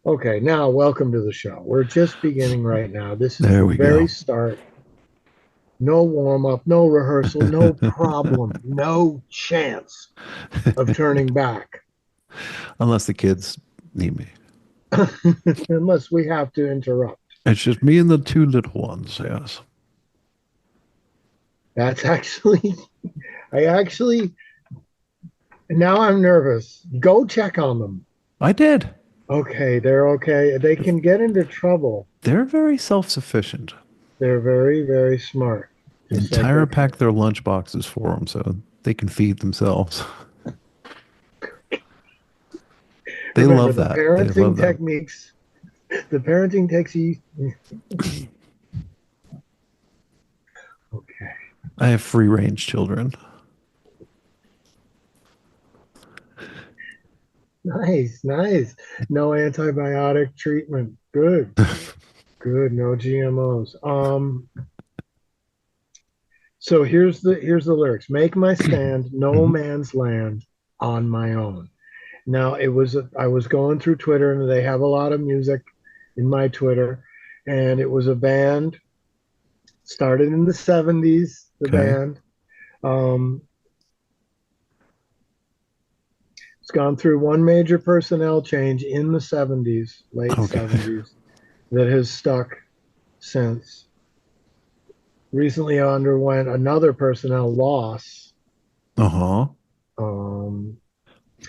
Okay, now welcome to the show. We're just beginning right now. This is There the we very go. start. No warm up, no rehearsal, no problem, no chance of turning back Unless the kids need me. unless we have to interrupt. It's just me and the two little ones. Yes. That's actually, I actually, now I'm nervous. Go check on them. I did. Okay, they're okay. They can get into trouble. They're very self-sufficient. They're very, very smart, And just like Tyra their packed parents. their lunch boxes for them so they can feed themselves. They Remember love the that. They parenting love that. techniques, the parenting techniques. Okay. I have free range children. Nice, nice. No antibiotic treatment. Good, good. No GMOs. So here's the lyrics. Make my stand, no Mhm. man's land, on my own. Now I was going through Twitter and they have a lot of music in my Twitter, and it was a band started in the 70s, the Okay. band. Um, it's gone through one major personnel change in the 70s, late Okay. 70s, that has stuck since. Recently underwent another personnel loss. Uh-huh. Um,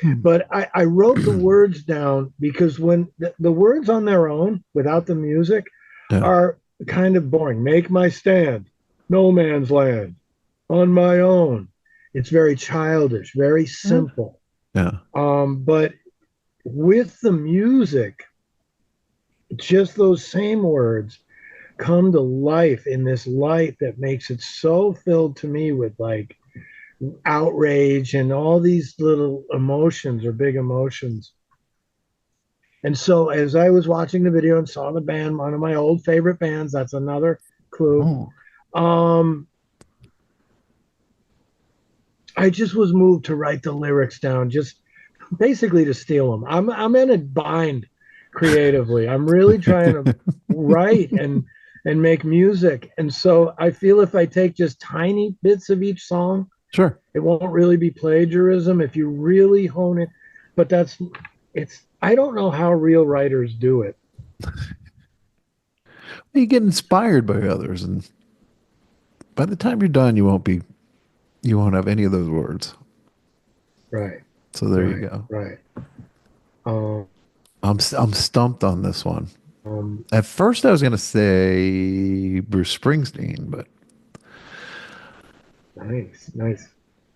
Hmm. but I wrote the words down because when the words on their own, without the music, Yeah. are kind of boring. Make my stand, no man's land, on my own. It's very childish, very Eh, simple. Yeah. But with the music, just those same words come to life in this light that makes it so filled to me with like outrage and all these little emotions or big emotions. And so as I was watching the video and saw the band, one of my old favorite bands, that's another clue. Oh. Um, I just was moved to write the lyrics down, just basically to steal them. I'm in a bind creatively. I'm really trying to write and make music. And so I feel if I take just tiny bits of each song, Sure. it won't really be plagiarism if you really hone it. But it's I don't know how real writers do it. You get inspired by others, and by the time you're done, you won't have any of those words. Right, So there you right, go. right. Um, I'm stumped on this one. um, At first, I was gonna say Bruce Springsteen, but nice, nice.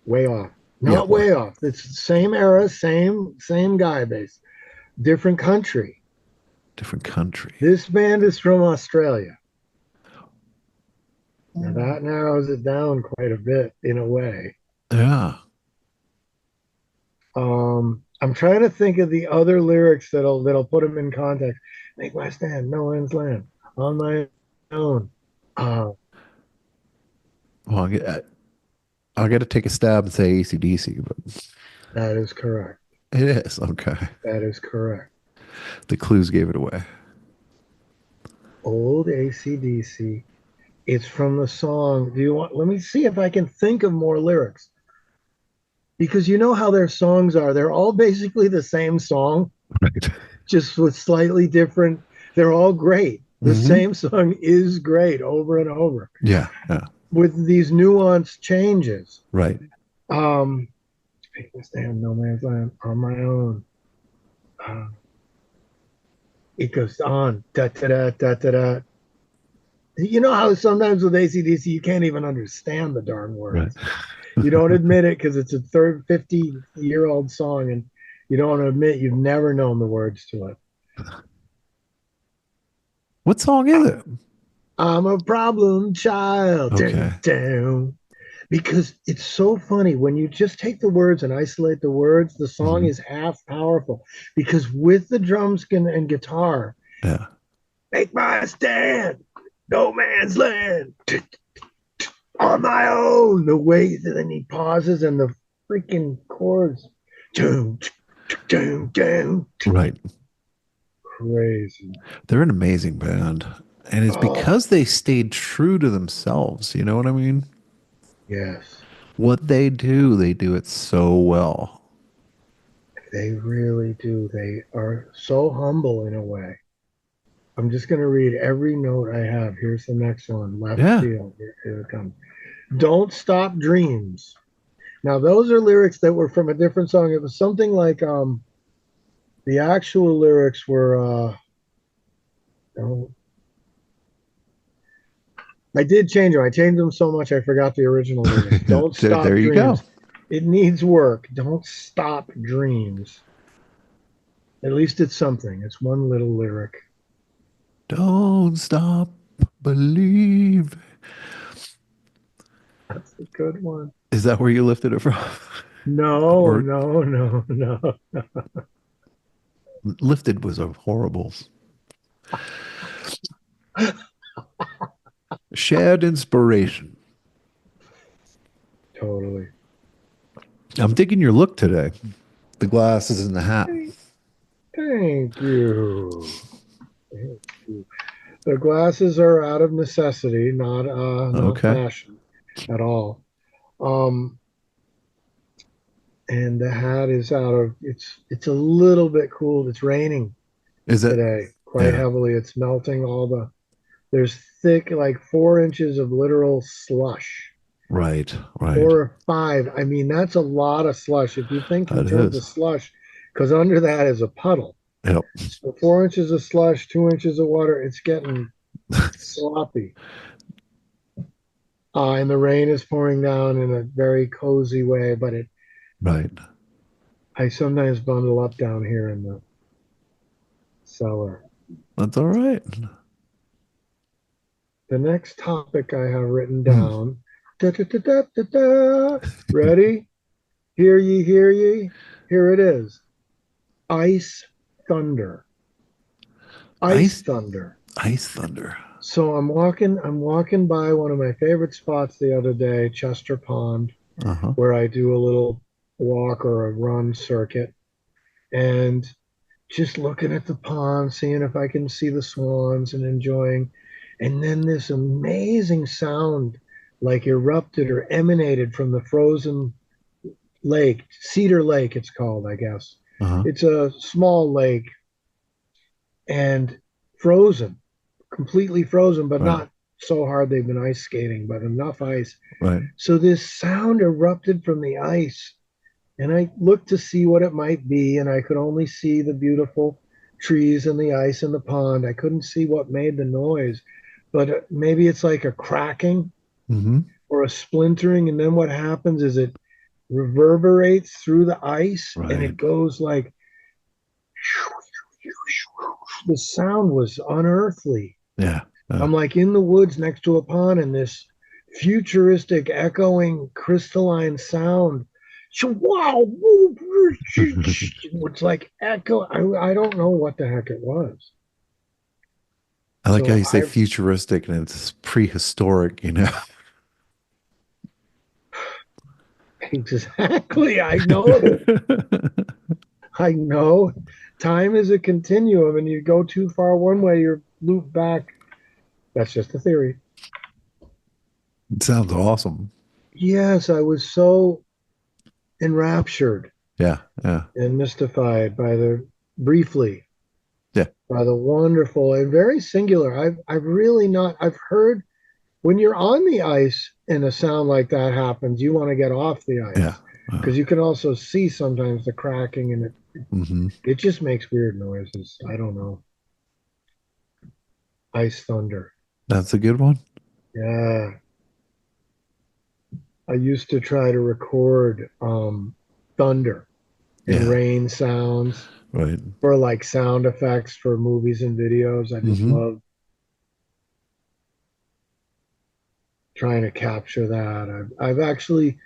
Way off. yeah, Not what? way off. It's the same era, same guy base, different country. Different country. This band is from Australia. Now Mm. that narrows it down quite a bit in a way. Yeah. I'm trying to think of the other lyrics that'll put them in context. Make my stand, no man's land, on my own. Uh, Well, I'll get to take a stab and say ACDC, but that is correct. it is okay. That is correct. The clues gave it away. Old ACDC. It's from the song. Do you want? Let me see if I can think of more lyrics because you know how their songs are. They're all basically the same song, Right. just with slightly different. They're all great. The Hmm. same song is great over and over Yeah. Yeah. with these nuanced changes. Right. Um, Make this damn no man's land on my own. Uh, it goes on. Da da da da da da. You know how sometimes with ACDC you can't even understand the darn Right. words. You don't admit it because it's a 50-year-old song, and you don't admit you've never known the words to it. What song is it? I'm a problem child. Okay. Down, down. Because it's so funny when you just take the words and isolate the words, the song Hmm. is half powerful. Because with the drums and guitar, Yeah. make my stand, no man's land, on my own. The way that then he pauses and the freaking chords. Doom, doom, doom. Right. crazy. They're an amazing band. And it's Oh, because they stayed true to themselves. You know what I mean? yes, What they do it so well. they really do. They are so humble in a way. I'm just going to read every note I have. Here's the next one. Left Yeah. field. Here it comes. Don't stop dreams. Now those are lyrics that were from a different song. It was something like the actual lyrics were oh, I did change them. I changed them so much I forgot the original lyrics. Don't There stop you go. dreams. It needs work. Don't stop dreams. At least it's something. It's one little lyric. Don't stop believe. That's a good one. Is that where you lifted it from? No, Or no, no, no. lifted was a horrible shared inspiration. Totally. I'm digging your look today. The glasses and the hat. Thank, thank you. Thank you. The glasses are out of necessity, not Okay. fashion at all. Um, and the hat is out of it's a little bit cool. It's raining Is it? today quite Yeah. heavily. It's melting all there's thick like 4 inches of literal slush. Right. Right. 4 or 5. I mean, that's a lot of slush if you think in That terms is. of slush, because under that is a puddle. Yep. So 4 inches of slush, 2 inches of water, it's getting sloppy. And the rain is pouring down in a very cozy way, but Right. I sometimes bundle up down here in the cellar. That's all right. The next topic I have written Hmm. down. Da, da, da, da, da, da. Ready? Hear ye, hear ye. Here it is. Ice thunder. Ice Ice thunder. ice thunder. So I'm walking by one of my favorite spots the other day, Chester Pond, Uh-huh. where I do a little walk or a run circuit, and just looking at the pond, seeing if I can see the swans and enjoying. And then this amazing sound like erupted or emanated from the frozen lake, Cedar Lake, it's called, I guess. Uh-huh. It's a small lake and frozen, completely frozen, but Right. not so hard they've been ice skating, but enough ice. Right. So this sound erupted from the ice, and I looked to see what it might be, and I could only see the beautiful trees and the ice in the pond. I couldn't see what made the noise, but maybe it's like a cracking Mm-hmm. or a splintering, and then what happens is it reverberates through the ice and Right. it goes like the sound was unearthly. Yeah. I'm like in the woods next to a pond, and this futuristic, echoing, crystalline sound. So wow, it's like echo. I don't know what the heck it was. I like how So you say I futuristic and it's prehistoric, you know. exactly. I know. I know. Time is a continuum, and you go too far one way, you're looped back. That's just a theory. It sounds awesome. Yes, I was so enraptured Yeah. Yeah. and mystified by the briefly Yeah. by the wonderful and very singular. I've really not I've heard when you're on the ice and a sound like that happens, you want to get off the Yeah. ice because you can also see sometimes the cracking and Mm-hmm. it just makes weird noises. I don't know. Ice thunder. That's a good one. Yeah. I used to try to record thunder and Yeah. rain sounds Right. for like sound effects for movies and videos. I just Mm-hmm. love trying to capture that. I've actually,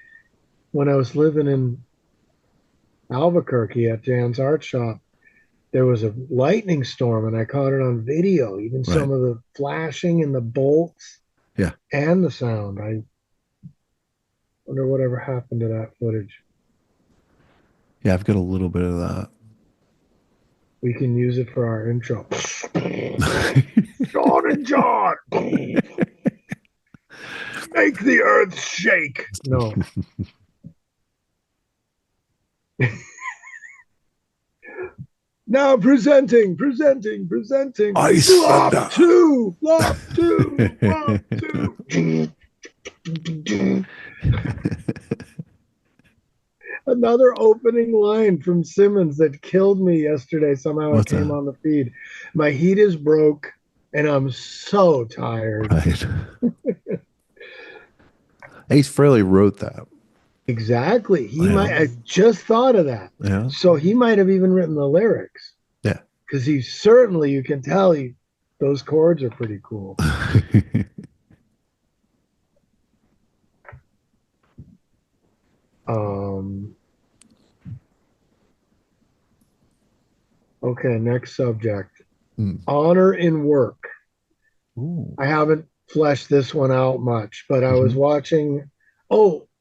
when I was living in Albuquerque at Dan's art shop, there was a lightning storm and I caught it on video, even Right. some of the flashing and the bolts Yeah. and the sound. I wonder whatever happened to that footage. Yeah. I've got a little bit of that. We can use it for our intro. Sean and John, make the earth shake. No. Now presenting. Ice Flop Thunder. two, flop two, flop two. Another opening line from Simmons that killed me yesterday. Somehow it What's came that? on the feed. My heat is broke and I'm so tired. Right. Ace Frehley wrote that. Exactly. Yeah. I just thought of that. Yeah. So he might have even written the lyrics Yeah. because he certainly, you can tell those chords are pretty cool. Um, okay, next subject. Mm. Honor in work. Ooh. I haven't fleshed this one out much, but Mhm.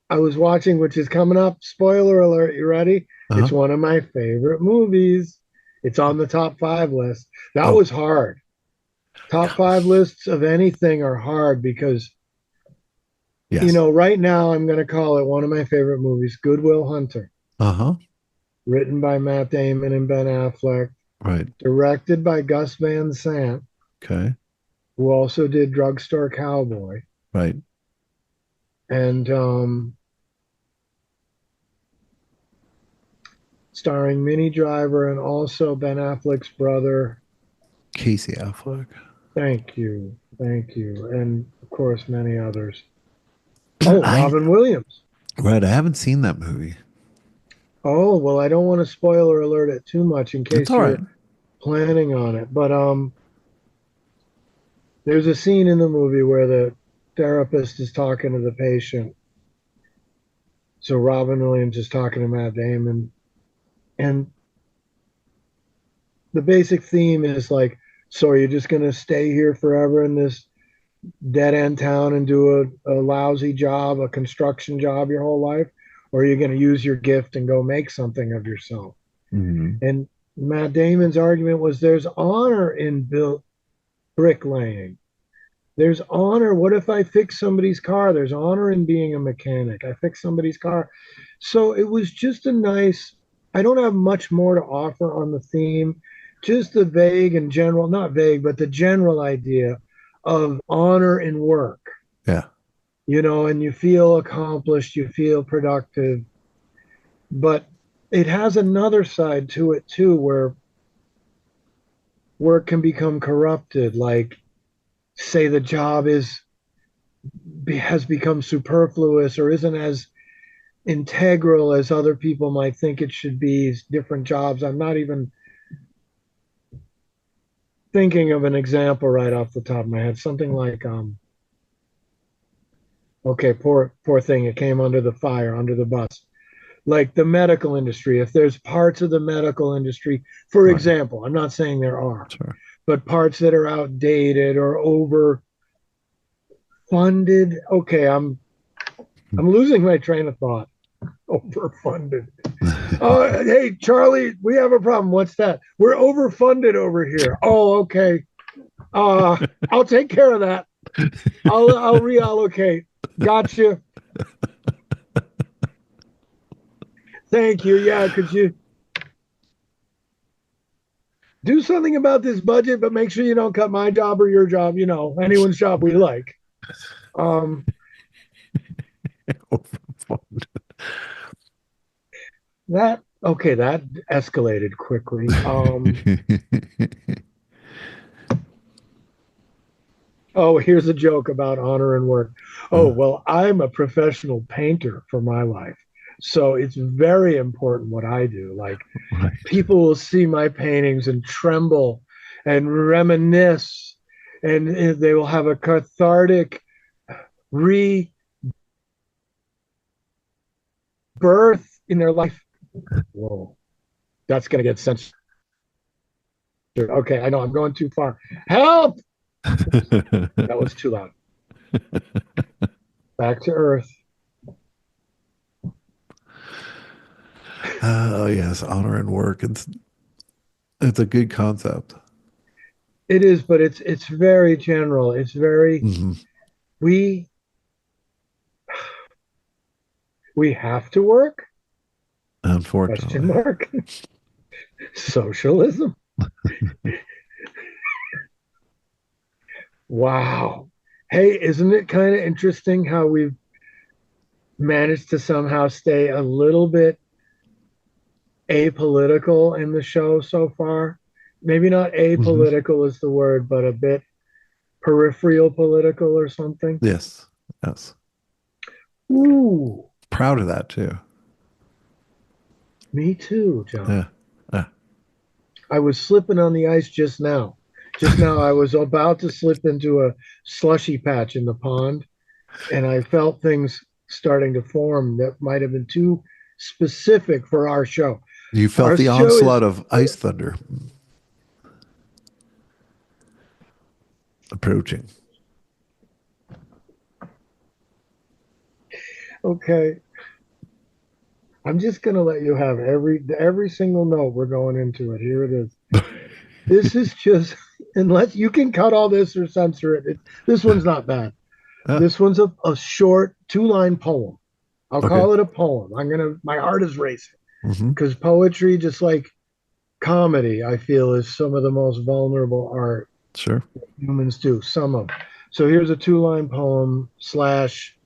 I was watching, which is coming up. Spoiler alert, you ready? It's Uh-huh. one of my favorite movies. It's on the top five list. That Oh, was hard. Top yeah. five lists of anything are hard because, Yes. right now I'm going to call it one of my favorite movies, Good Will Hunting, Uh-huh. written by Matt Damon and Ben Affleck, Right. directed by Gus Van Sant, Okay. who also did Drugstore Cowboy, Right. and starring Minnie Driver and also Ben Affleck's brother. Casey Affleck. Thank you, and of course many others. Oh, I Robin Williams. right. I haven't seen that movie. Oh, well, I don't want to spoiler alert it too much in It's case all right. you're planning on it, but there's a scene in the movie where the therapist is talking to the patient. So Robin Williams is talking to Matt Damon, and the basic theme is like, so are you just going to stay here forever in this dead end town and do a lousy job, a construction job your whole life? Or are you going to use your gift and go make something of yourself? Mhm. And Matt Damon's argument was there's honor in bricklaying. There's honor. What if I fix somebody's car? There's honor in being a mechanic. I fix somebody's car. So it was just a nice, I don't have much more to offer on the theme, just the vague and general, not vague, but the general idea of honor in work, Yeah. and you feel accomplished, you feel productive. But it has another side to it too, where work can become corrupted. Like, say the job has become superfluous or isn't as integral as other people might think it should be. Different jobs. I'm not even thinking of an example right off the top of my head. Something like, okay, poor thing. It came under the fire, under the bus. Like the medical industry. If there's parts of the medical industry, for Right. example, I'm not saying there are, Sure. but parts that are outdated or overfunded. Okay, I'm losing my train of thought. Overfunded. Hey, Charlie, we have a problem. What's that? We're overfunded over here. Oh, okay. I'll take care of that. I'll reallocate. Gotcha. Thank you. Yeah, could you do something about this budget, but make sure you don't cut my job or your job, anyone's job we like. Um, that escalated quickly. Oh, here's a joke about honor and work. Oh, well, I'm a professional painter for my life. So it's very important what I do. Like, Right. people will see my paintings and tremble and reminisce, and they will have a cathartic rebirth in their life. Whoa, that's going to get censored. Okay, I know I'm going too far. Help! That was too loud. Back to earth. Oh yes, honor and work. It's a good concept. It is, but it's very general. It's very Hmm. we we have to work? Question Unfortunately. mark. Socialism. Wow. Hey, isn't it kind of interesting how we've managed to somehow stay a little bit apolitical in the show so far? Maybe not Hmm. apolitical is the word, but a bit peripheral political or something. Yes. Yes. Ooh, Proud of that too. me too, John. Yeah. Yeah. I was slipping on the ice just now. Just now, I was about to slip into a slushy patch in the pond, and I felt things starting to form that might have been too specific for our show. You felt Our the show is onslaught of ice thunder approaching. okay. I'm just gonna let you have every single note we're going into it. Here it is. This is just unless you can cut all this or censor it. This one's not bad. Ah, This one's a short two-line poem. I'll okay. call it a poem. My heart is racing Hmm. because poetry, just like comedy, I feel is some of the most vulnerable art Sure. humans do. Some of them. So here's a two-line poem slash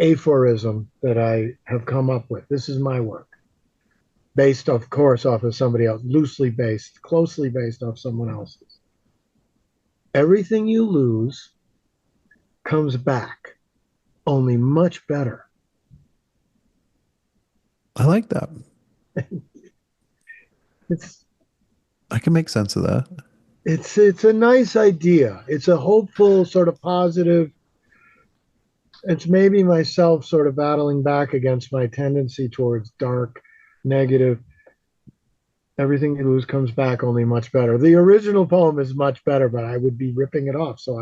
aphorism that I have come up with. This is my work, based, of course, off of somebody else, loosely based, closely based off someone else's. Everything you lose comes back, only much better. I like that. It's I can make sense of that. it's a nice idea. It's a hopeful, sort of positive. It's maybe myself sort of battling back against my tendency towards dark, negative. Everything you lose comes back, only much better. The original poem is much better, but I would be ripping it off. So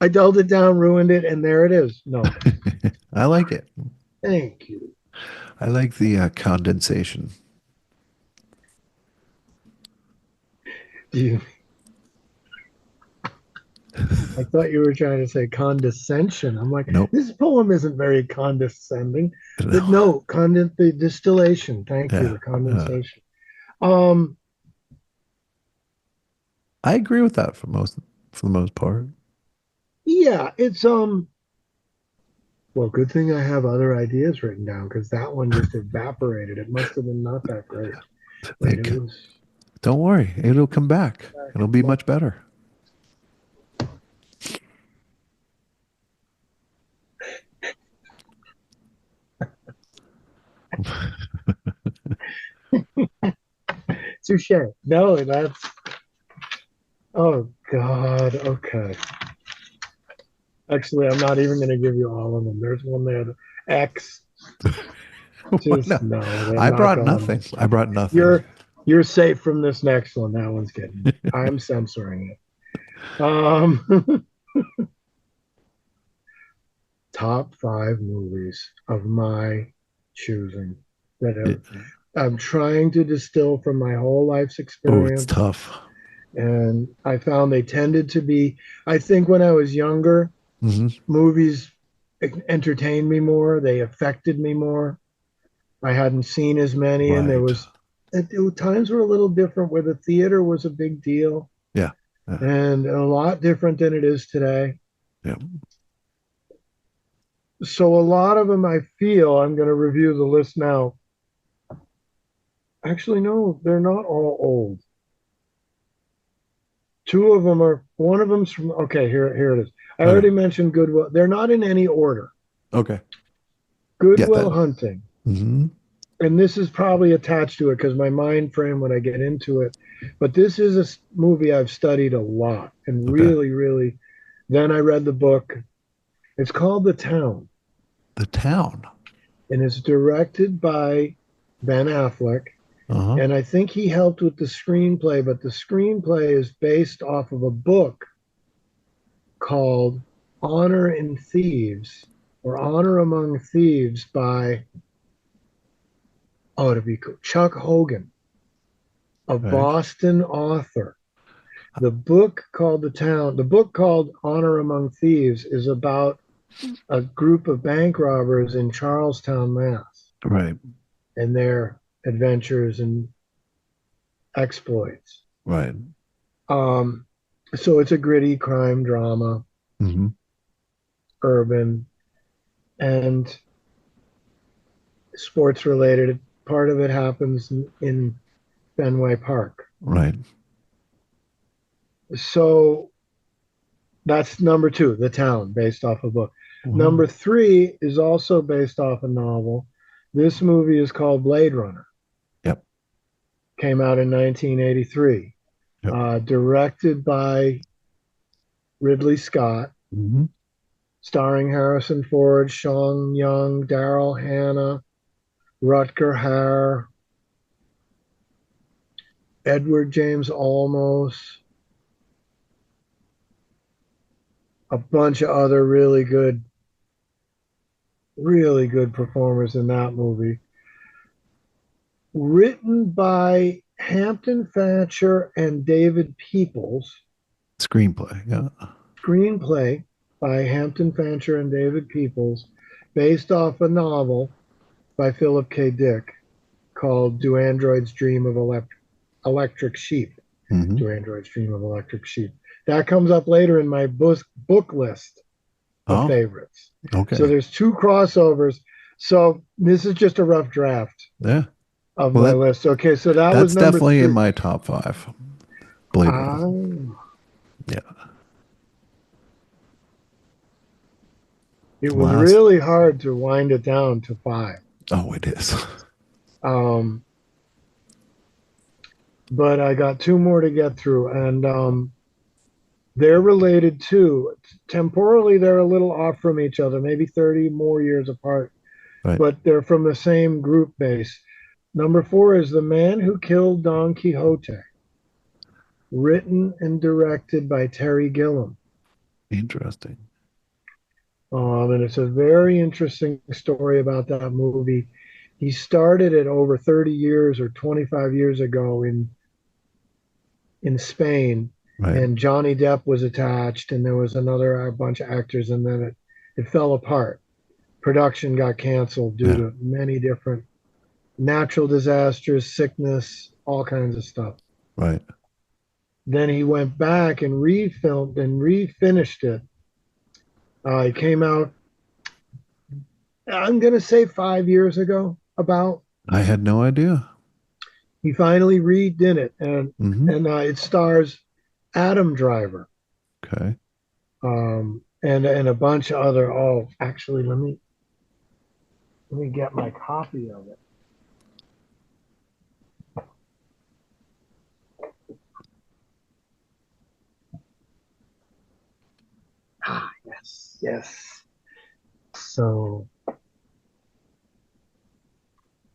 I dulled it down, ruined it, and there it is. No, I like it. thank you. I like the condensation. You, I thought you were trying to say condescension. I'm like, Nope. this poem isn't very condescending. But No. no, the distillation. Thank you, Yeah. the condensation. Um, I agree with that for the most part. yeah, it's well, good thing I have other ideas written down because that one just evaporated. It must have been not that great. Wait, it Like, was. don't worry, it'll come back. It'll be much better. Touche. No, that's. Oh God. Okay. Actually, I'm not even going to give you all of them. There's one there. X. No, Just no, they're I not brought going nothing. this I one. brought nothing. You're safe from this next one. That one's getting. I'm censoring it. Top five movies of my choosing that Yeah. I'm trying to distill from my whole life's Oh, it's experience. tough. And I found they tended to be, I think when I was younger, Hmm. movies entertained me more, they affected me more. I hadn't seen as many, and there Right. was times were a little different where the theater was a big deal Yeah. Yeah. and a lot different than it is today. Yeah. So a lot of them, I feel, I'm going to review the list now. Actually, no, they're not all old. Two of them are. One of them's from. Okay, here it is. I Okay. already mentioned Goodwill. They're not in any order. Okay. Yeah. Goodwill That. Hunting, Hmm. and this is probably attached to it because my mind frame when I get into it. But this is a movie I've studied a lot and Okay. really, really. Then I read the book. It's called The Town, The town. and it's directed by Ben Affleck. Uh-huh. And I think he helped with the screenplay, but the screenplay is based off of a book called Honor in Thieves or Honor Among Thieves by, oh, to be cool, Chuck Hogan. a Okay. Boston author. The book called the book called Honor Among Thieves is about a group of bank robbers in Charlestown, Mass, Right. and their adventures and exploits. Right. Um, so it's a gritty crime drama, Hmm. urban and sports related. Part of it happens in Fenway Park. Right. So that's number two, The Town, based off a book. Wow. Number three is also based off a novel. This movie is called Blade Runner. Yep. Came out in 1983. Yep. Directed by Ridley Scott, Hmm. starring Harrison Ford, Sean Young, Daryl Hannah, Rutger Hauer, Edward James Olmos, a bunch of other really good performers in that movie. Written by Hampton Fancher and David Peoples, Screenplay. Yeah. screenplay by Hampton Fancher and David Peoples, based off a novel by Philip K. Dick called Do Androids Dream of Electric Sheep? Hmm. Do Androids Dream of Electric Sheep? That comes up later in my book list of Oh, favorites. So okay. there's two crossovers. So this is just a rough draft Yeah. of Well, my list. Okay, so that was that's number definitely in three. my top five. Blade Runner. Ah, Yeah. it The was last. really hard to wind it down to five. Oh, it is. Um, but I got two more to get through, and they're related too. Temporally, they're a little off from each other, maybe 30 more years apart, Right. but they're from the same group base. Number four is The Man Who Killed Don Quixote, written and directed by Terry Gilliam. Interesting. And it's a very interesting story about that movie. He started it over 30 years or 25 years ago in Spain, Right. and Johnny Depp was attached, and there was another a bunch of actors, and then it fell apart. Production got canceled due Yeah. to many different natural disasters, sickness, all kinds of stuff. Right. Then he went back and refilmed and refinished it. It came out, I'm going to say 5 years ago, about. I had no idea. He finally redid it, and Hmm. it stars Adam Driver, Okay. and a bunch of other. Oh, actually, let me get my copy of it. Ah, yes, yes. So,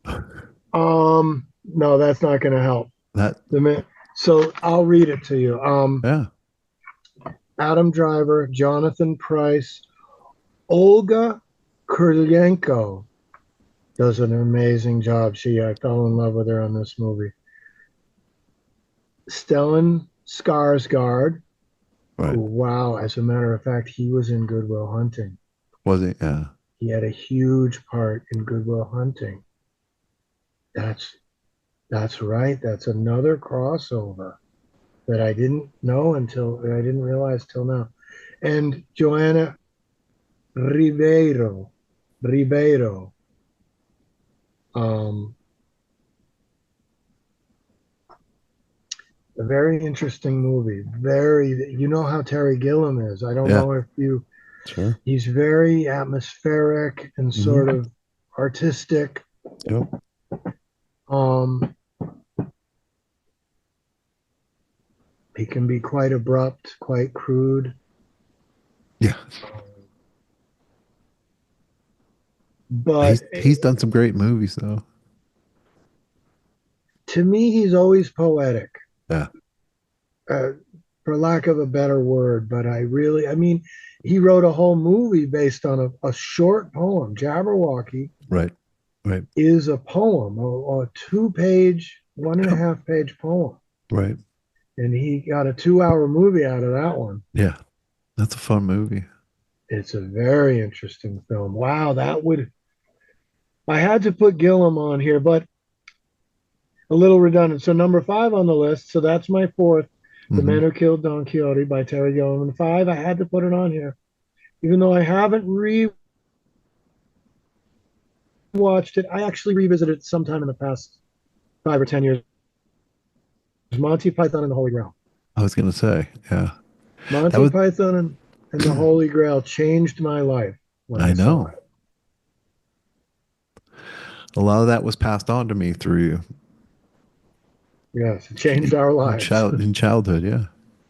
no, that's not going to help. That. So I'll read it to you. Yeah. Adam Driver, Jonathan Price, Olga Kurylenko does an amazing job. I fell in love with her on this movie. Stellan Skarsgård, who, Right. wow, as a matter of fact, he was in Good Will Hunting. Was it? Yeah. He had a huge part in Good Will Hunting. That's that's right. That's another crossover that I didn't realize till now. And Joanna Ribeiro, um, a very interesting movie. You know how Terry Gilliam is. I don't Yeah. know if you, Sure. he's very atmospheric and sort Hmm. of artistic. Yep. Um, he can be quite abrupt, quite crude. Yeah. But He's done some great movies though. to me, he's always poetic, Yeah. uh, for lack of a better word. But I mean, he wrote a whole movie based on a short poem. Jabberwocky Right. Right. is a poem, a two-page, one and a Yep. half page poem. Right. And he got a 2 hour movie out of that one. Yeah. That's a fun movie. It's a very interesting film. Wow, that would, I had to put Gillum on here, but a little redundant. So number five on the list. So that's my fourth, The Hmm. Man Who Killed Don Quixote by Terry Gilliam. And five, I had to put it on here, even though I haven't rewatched it. I actually revisited it sometime in the past 5 or 10 years. Monty Python and the Holy Grail. I was gonna say, yeah. That Monty was Python and the Holy Grail changed my life when I I saw know. it. A lot of that was passed on to me through Yes, it changed our lives. in childhood, yeah.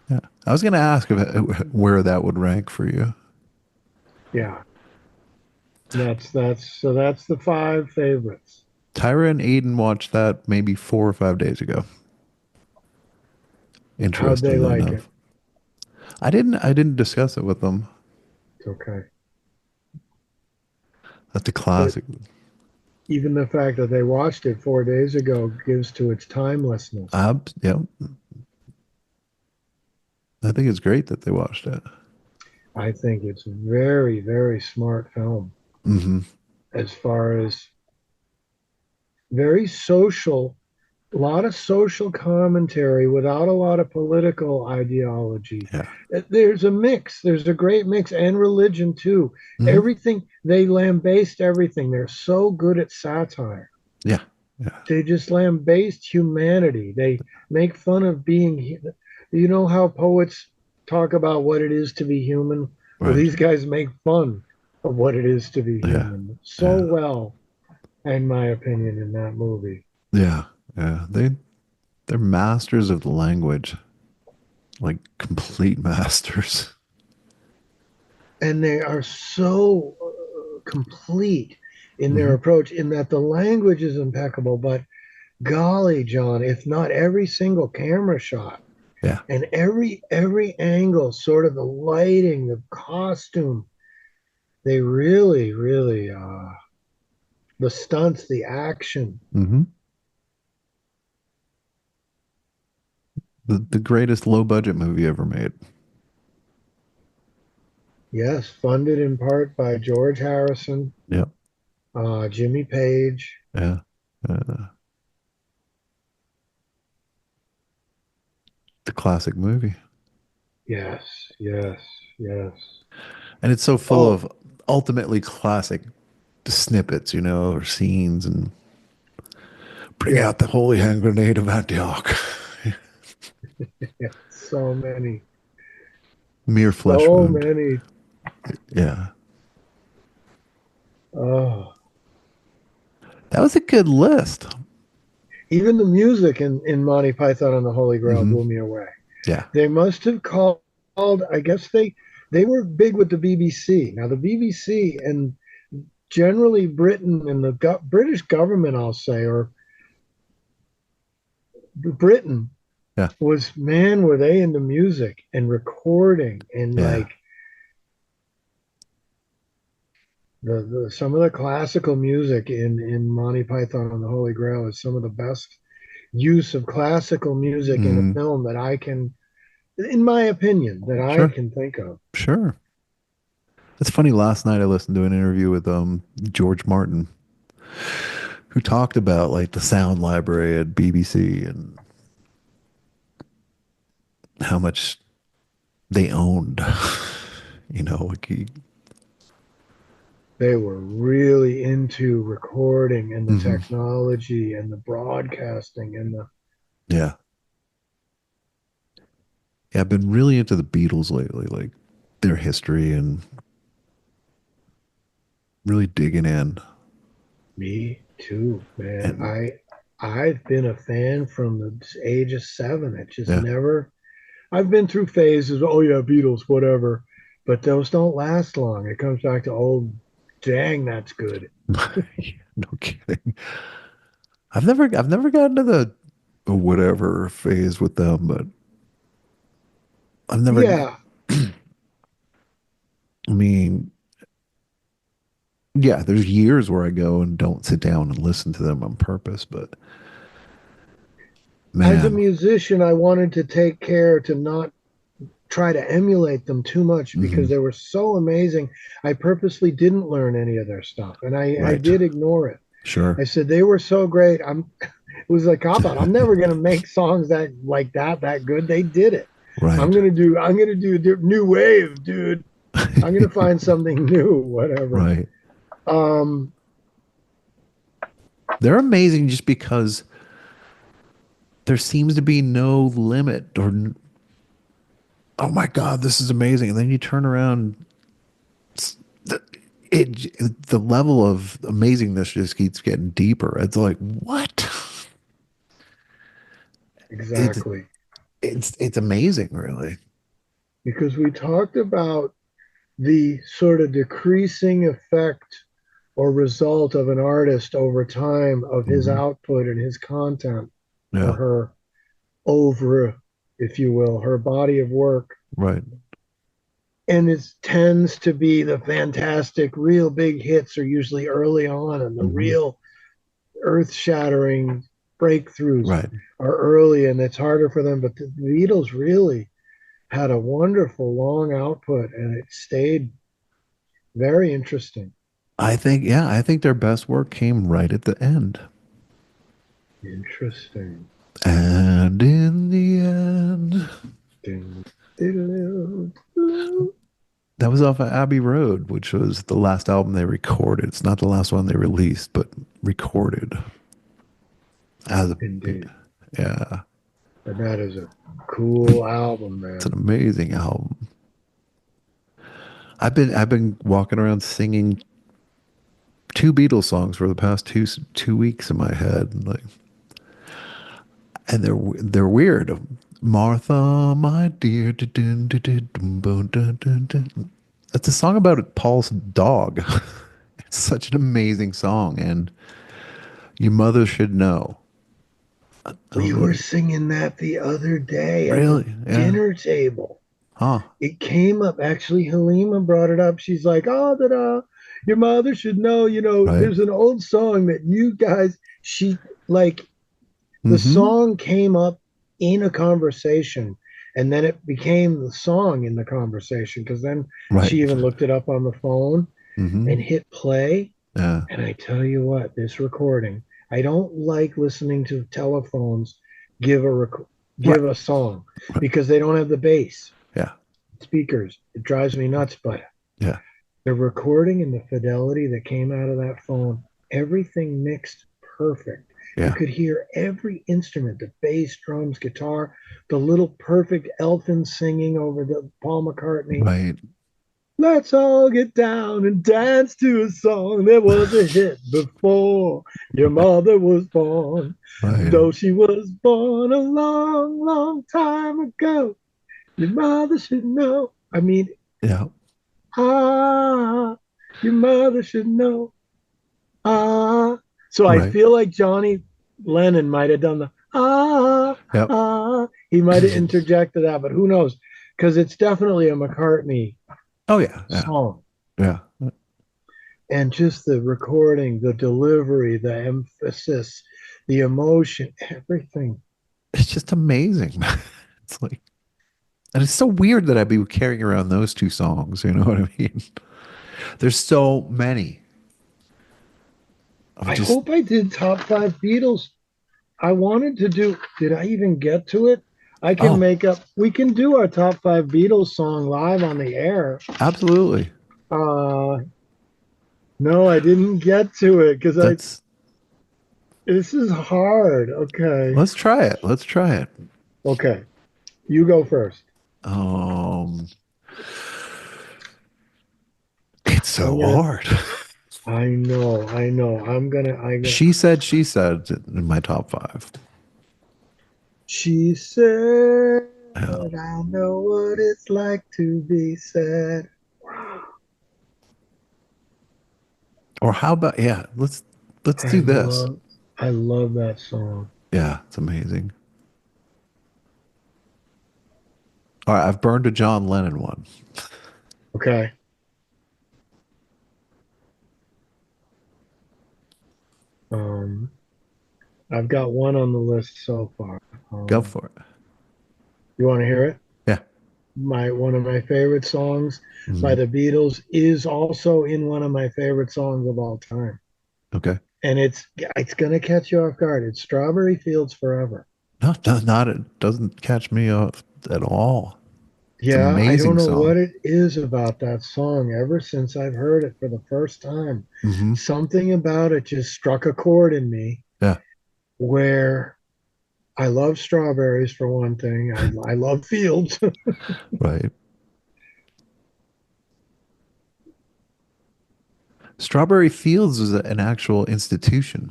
Yeah. I was gonna ask if, where that would rank for you. Yeah, that's the five favorites. Tyra and Aiden watched that maybe 4 or 5 days ago. How'd they Interestingly like it? enough. I didn't discuss it with them. It's okay. That's a But classic. even the fact that they watched it 4 days ago gives to its timelessness. Yeah. I think it's great that they watched it. I think it's a very, very smart film Hmm. as far as very social, a lot of social commentary without a lot of political ideology. Yeah. There's a mix, there's a great mix, and religion too. Hmm. Everything, they lambaste everything. They're so good at satire. Yeah. Yeah. They just lambaste humanity. They make fun of being, you know how poets talk about what it is to be human? Well, Right. these guys make fun of what it is to be Yeah. human so Yeah. well, in my opinion, in that movie. Yeah. Yeah. They're masters of the language. Like complete masters. And they are so complete in their Hmm. approach, in that the language is impeccable, but golly, John, if not every single camera shot Yeah. and every angle, sort of the lighting, the costume, they really the stunts, the action. Hmm. The greatest low budget movie ever made. Yes, funded in part by George Harrison, Yep. Jimmy Page. Yeah. Uh, the classic movie. Yes, yes, yes. And it's so full Oh, of ultimately classic snippets, or scenes and bring yeah, out the holy hand grenade of Antioch. yeah. So many, Mere flesh so wound. many. Yeah. Oh, That was a good list. even the music in Monty Python and the Holy Grail Hmm. blew me away. Yeah. They must have called. I guess they were big with the BBC. Now the BBC and generally Britain and the British government, I'll say, or Britain Yeah. was, man, were they into music and recording and Yeah. like the some of the classical music in Monty Python and the Holy Grail is some of the best use of classical music in a Hmm. film that I can, in my opinion, that I Sure. can think of. Sure. It's funny. Last night I listened to an interview with George Martin, who talked about like the sound library at BBC and how much they owned. Like They were really into recording and the mhm. technology and the broadcasting and the, Yeah. Yeah, I've been really into the Beatles lately, like their history and really digging in. me too, man. And I've been a fan from the age of 7. It just yeah, never, I've been through phases, oh yeah, Beatles, whatever. But those don't last long. It comes back to, oh, dang, that's good. no kidding. I've never gotten to the whatever phase with them, but I've never. Yeah, I mean, yeah, there's years where I go and don't sit down and listen to them on purpose, but As a Man. musician, I wanted to take care to not try to emulate them too much Hmm. because they were so amazing. I purposely didn't learn any of their stuff, and I Right. did ignore it. Sure. I said they were so great. It was a cop out. I'm never gonna make songs that good. They did it. Right. I'm gonna do new wave, dude. I'm gonna find something new, whatever. Right. Um, They're amazing just because there seems to be no limit or, oh my God, this is amazing. And then you turn around, the, the level of amazingness just keeps getting deeper. It's like, what? It's, exactly. it's amazing, really. Because we talked about the sort of decreasing effect or result of an artist over time of his Hmm. output and his content or Yeah. her over, if you will, her body of work. Right. And it tends to be the fantastic, real big hits are usually early on, and the Hmm. real earth shattering breakthroughs Right. are early, and it's harder for them. But the Beatles really had a wonderful long output, and it stayed very interesting. I think their best work came right at the end. Interesting. And in the end, Ding, diddle, doo. that was off of Abbey Road, which was the last album they recorded. It's not the last one they released, but recorded as a, Indeed. yeah, And that is a cool album, it's an man. amazing album. I've been walking around singing two Beatles songs for the past 2 weeks in my head, like, and they're weird. Martha, my dear. That's a song about Paul's dog. It's such an amazing song, and your mother should know. We Oh, were singing that the other day at the really? Yeah. dinner table. Huh. It came up. Actually, Halima brought it up. She's like, "Oh, that your mother should know. You know, Right. there's an old song that you guys." She like the Mm-hmm. song came up in a conversation, and then it became the song in the conversation because then Right. she even looked it up on the phone Mm-hmm. and hit play. Yeah. And I tell you what, this recording, I don't like listening to telephones give Right. give a song Right. because they don't have the bass Yeah. speakers. It drives me nuts, but Yeah. the recording and the fidelity that came out of that phone, everything mixed perfect. You Yeah. could hear every instrument, the bass, drums, guitar, the little perfect Elfin singing over the Paul McCartney. Right. Let's all get down and dance to a song that was a hit before your mother was born. Right. Though she was born a long, long time ago, your mother should know. I mean, Yeah. ah, your mother should know. Ah. So I Right. feel like Johnny Lennon might have done the Yep. He might have interjected that, but who knows? Because it's definitely a McCartney Oh yeah. Yeah. song. Yeah. And just the recording, the delivery, the emphasis, the emotion, everything. It's just amazing. It's like, and it's so weird that I'd be carrying around those two songs. You know what I mean? There's so many of I just, hope I did top five Beatles. I wanted to do, did I even get to it? I can oh, make up, we can do our top five Beatles song live on the air. absolutely. Uh, no, I didn't get to it because Let's this is hard. Okay. let's try it. Let's try it. Okay. You go first. Um, it's I'm so gonna, hard. I know. She said in my top five. She said, Yeah. I know what it's like to be sad. Or how about, yeah, let's I do this. love I love that song. Yeah, it's amazing. All right, I've burned a John Lennon one. Okay. Um I've got one on the list so far. Go Um, for it. you want to hear it? Yeah. My one of my favorite songs by Hmm. the Beatles is also in one of my favorite songs of all time. Okay. And it's gonna catch you off guard. It's Strawberry Fields Forever. No, not it doesn't catch me off at all. It's an Yeah, I don't amazing know what song. it is about that song ever since I've heard it for the first time. Hmm. Something about it just struck a chord in me Yeah. where I love strawberries for one thing. I love fields. Right. Strawberry Fields is an actual institution.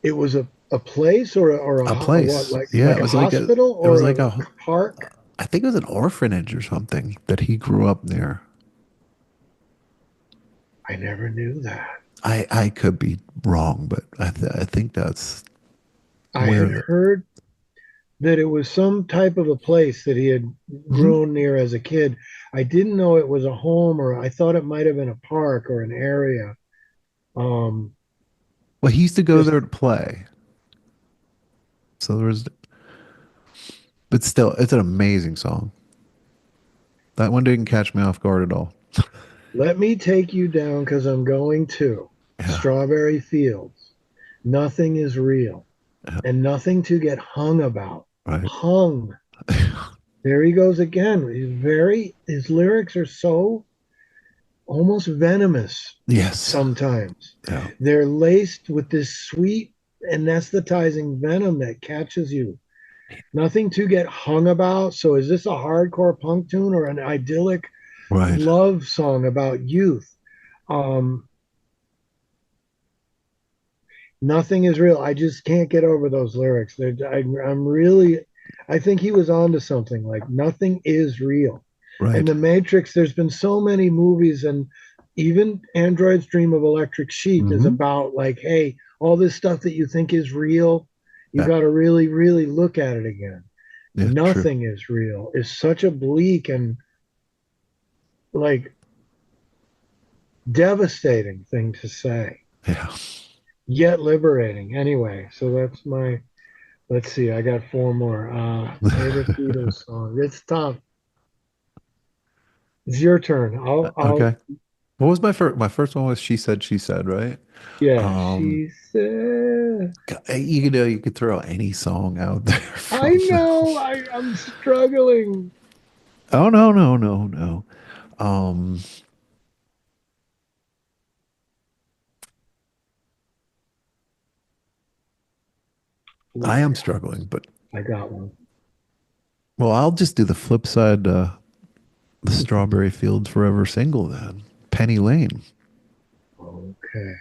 It was a place A or what, place. Yeah, like a hospital it was or like a a park. I think it was an orphanage or something that he grew up near. I never knew that. I could be wrong, but I think that's I where had the. heard that it was some type of a place that he had Mhm. grown near as a kid. I didn't know it was a home, or I thought it might have been a park or an area. Um, Well, he used to go just there to play. So there was, but still, it's an amazing song. That one didn't catch me off guard at all. let me take you down because I'm going to Yeah, Strawberry Fields. Nothing is real yeah, and nothing to get hung about. right. Hung. There he goes again. His lyrics are so almost venomous Yes. sometimes. Yeah. They're laced with this sweet anesthetizing venom that catches you. Nothing to get hung about. So, is this a hardcore punk tune or an idyllic Right. love song about youth? Um, Nothing is real. I just can't get over those lyrics. I'm really, I think he was onto something like nothing is real. And Right. The Matrix, there's been so many movies, and even Android's Dream of Electric Sheep is Hmm. about like, hey, all this stuff that you think is real, you Yeah. got to really, really look at it again. Yeah. True. Nothing is real is such a bleak and like devastating thing to say, Yeah. yet liberating. Anyway, so that's my, let's see, I got four more. Favorite Beatles song. It's tough. It's your turn. Okay. What was my first? My first one was She Said, right? Yeah, Um, she said, you could throw any song out there I from them. know, I'm struggling. Oh no, no, no, no. Um, I Let's see. am struggling, but I got one. well, I'll just do the flip side. The Strawberry Fields Forever single then. Penny Lane. Okay.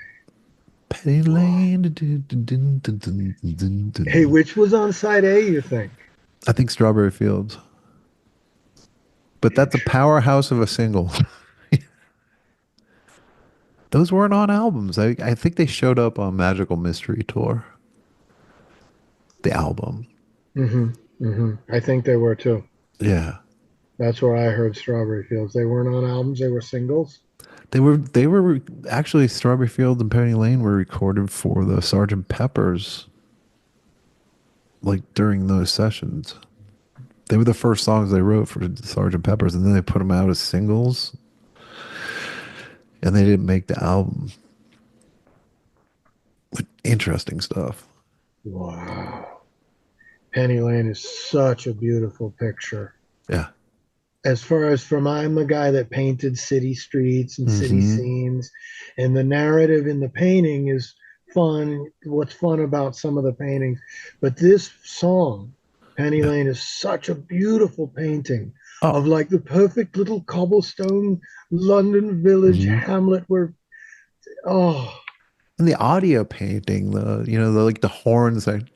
Penny Oh. Lane. Hey, which was on side A, you think? I think Strawberry Fields. But that's a Interesting. powerhouse of a single. Those weren't on albums. I think they showed up on Magical Mystery Tour, the album. I think they were too. Yeah. That's where I heard Strawberry Fields. They weren't on albums, they were singles. They were actually Strawberry Fields and Penny Lane were recorded for the Sergeant Pepper's like during those sessions. They were the first songs they wrote for Sergeant Pepper's, and then they put them out as singles, and they didn't make the album. Interesting stuff. Wow. Penny Lane is such a beautiful picture. Yeah. As far as from I'm a guy that painted city streets and city Hmm. scenes, and the narrative in the painting is fun. What's fun about some of the paintings, but this song, Penny Yeah. Lane, is such a beautiful painting Oh. of like the perfect little cobblestone London village Hmm. hamlet where, oh, And the audio painting, the like the horns like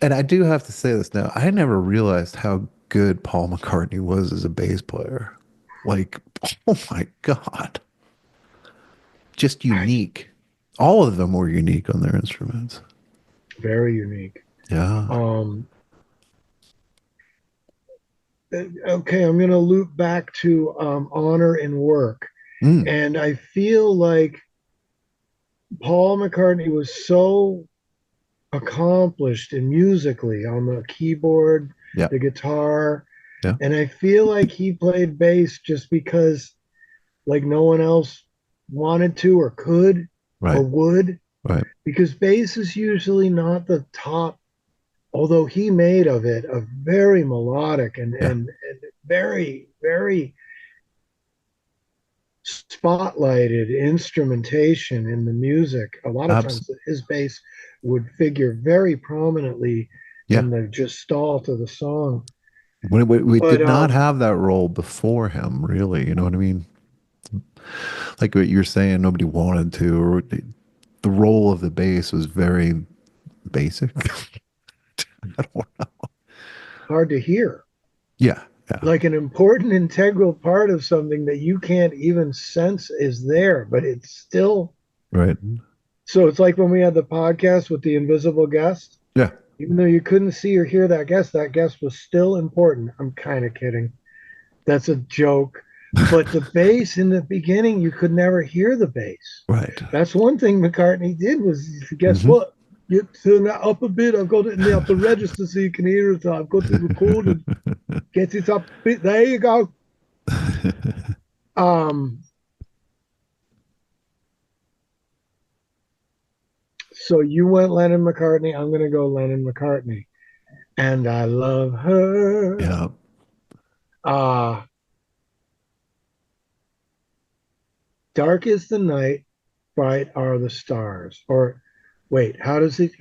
and I do have to say this now. I never realized how good Paul McCartney was as a bass player. Like, oh my God. Just I, unique. All of them were unique on their instruments. very unique. Yeah. Um, okay, I'm going to loop back to honor and work. Mm. And I feel like Paul McCartney was so accomplished and musically on the keyboard, Yeah. the guitar, Yeah. and I feel like he played bass just because like no one else wanted to or could or Right. would, Right. because bass is usually not the top, although he made of it a very melodic Yeah. and very, very spotlighted instrumentation in the music. A lot of Abs- times his bass would figure very prominently yeah. in the gestalt of the song. We But did not have that role before him, really. You know what I mean? Like what you're saying, nobody wanted to, or the role of the bass was very basic. I don't know. hard to hear. Yeah. Yeah. Like an important integral part of something that you can't even sense is there, but it's still. Right. So it's like when we had the podcast with the invisible guest. Yeah. Even though you couldn't see or hear that guest was still important. I'm kind of kidding. That's a joke. But the bass in the beginning, you could never hear the bass. Right. That's one thing McCartney did was, guess Hmm. what? You turn that up a bit. I've got it in the upper register so you can hear it. I've got it recorded. Get it up a bit. There you go. Um, so you went Lennon McCartney. I'm gonna go Lennon McCartney. And I love her. Yeah. Ah, dark is the night, bright are the stars. Or wait, how does it?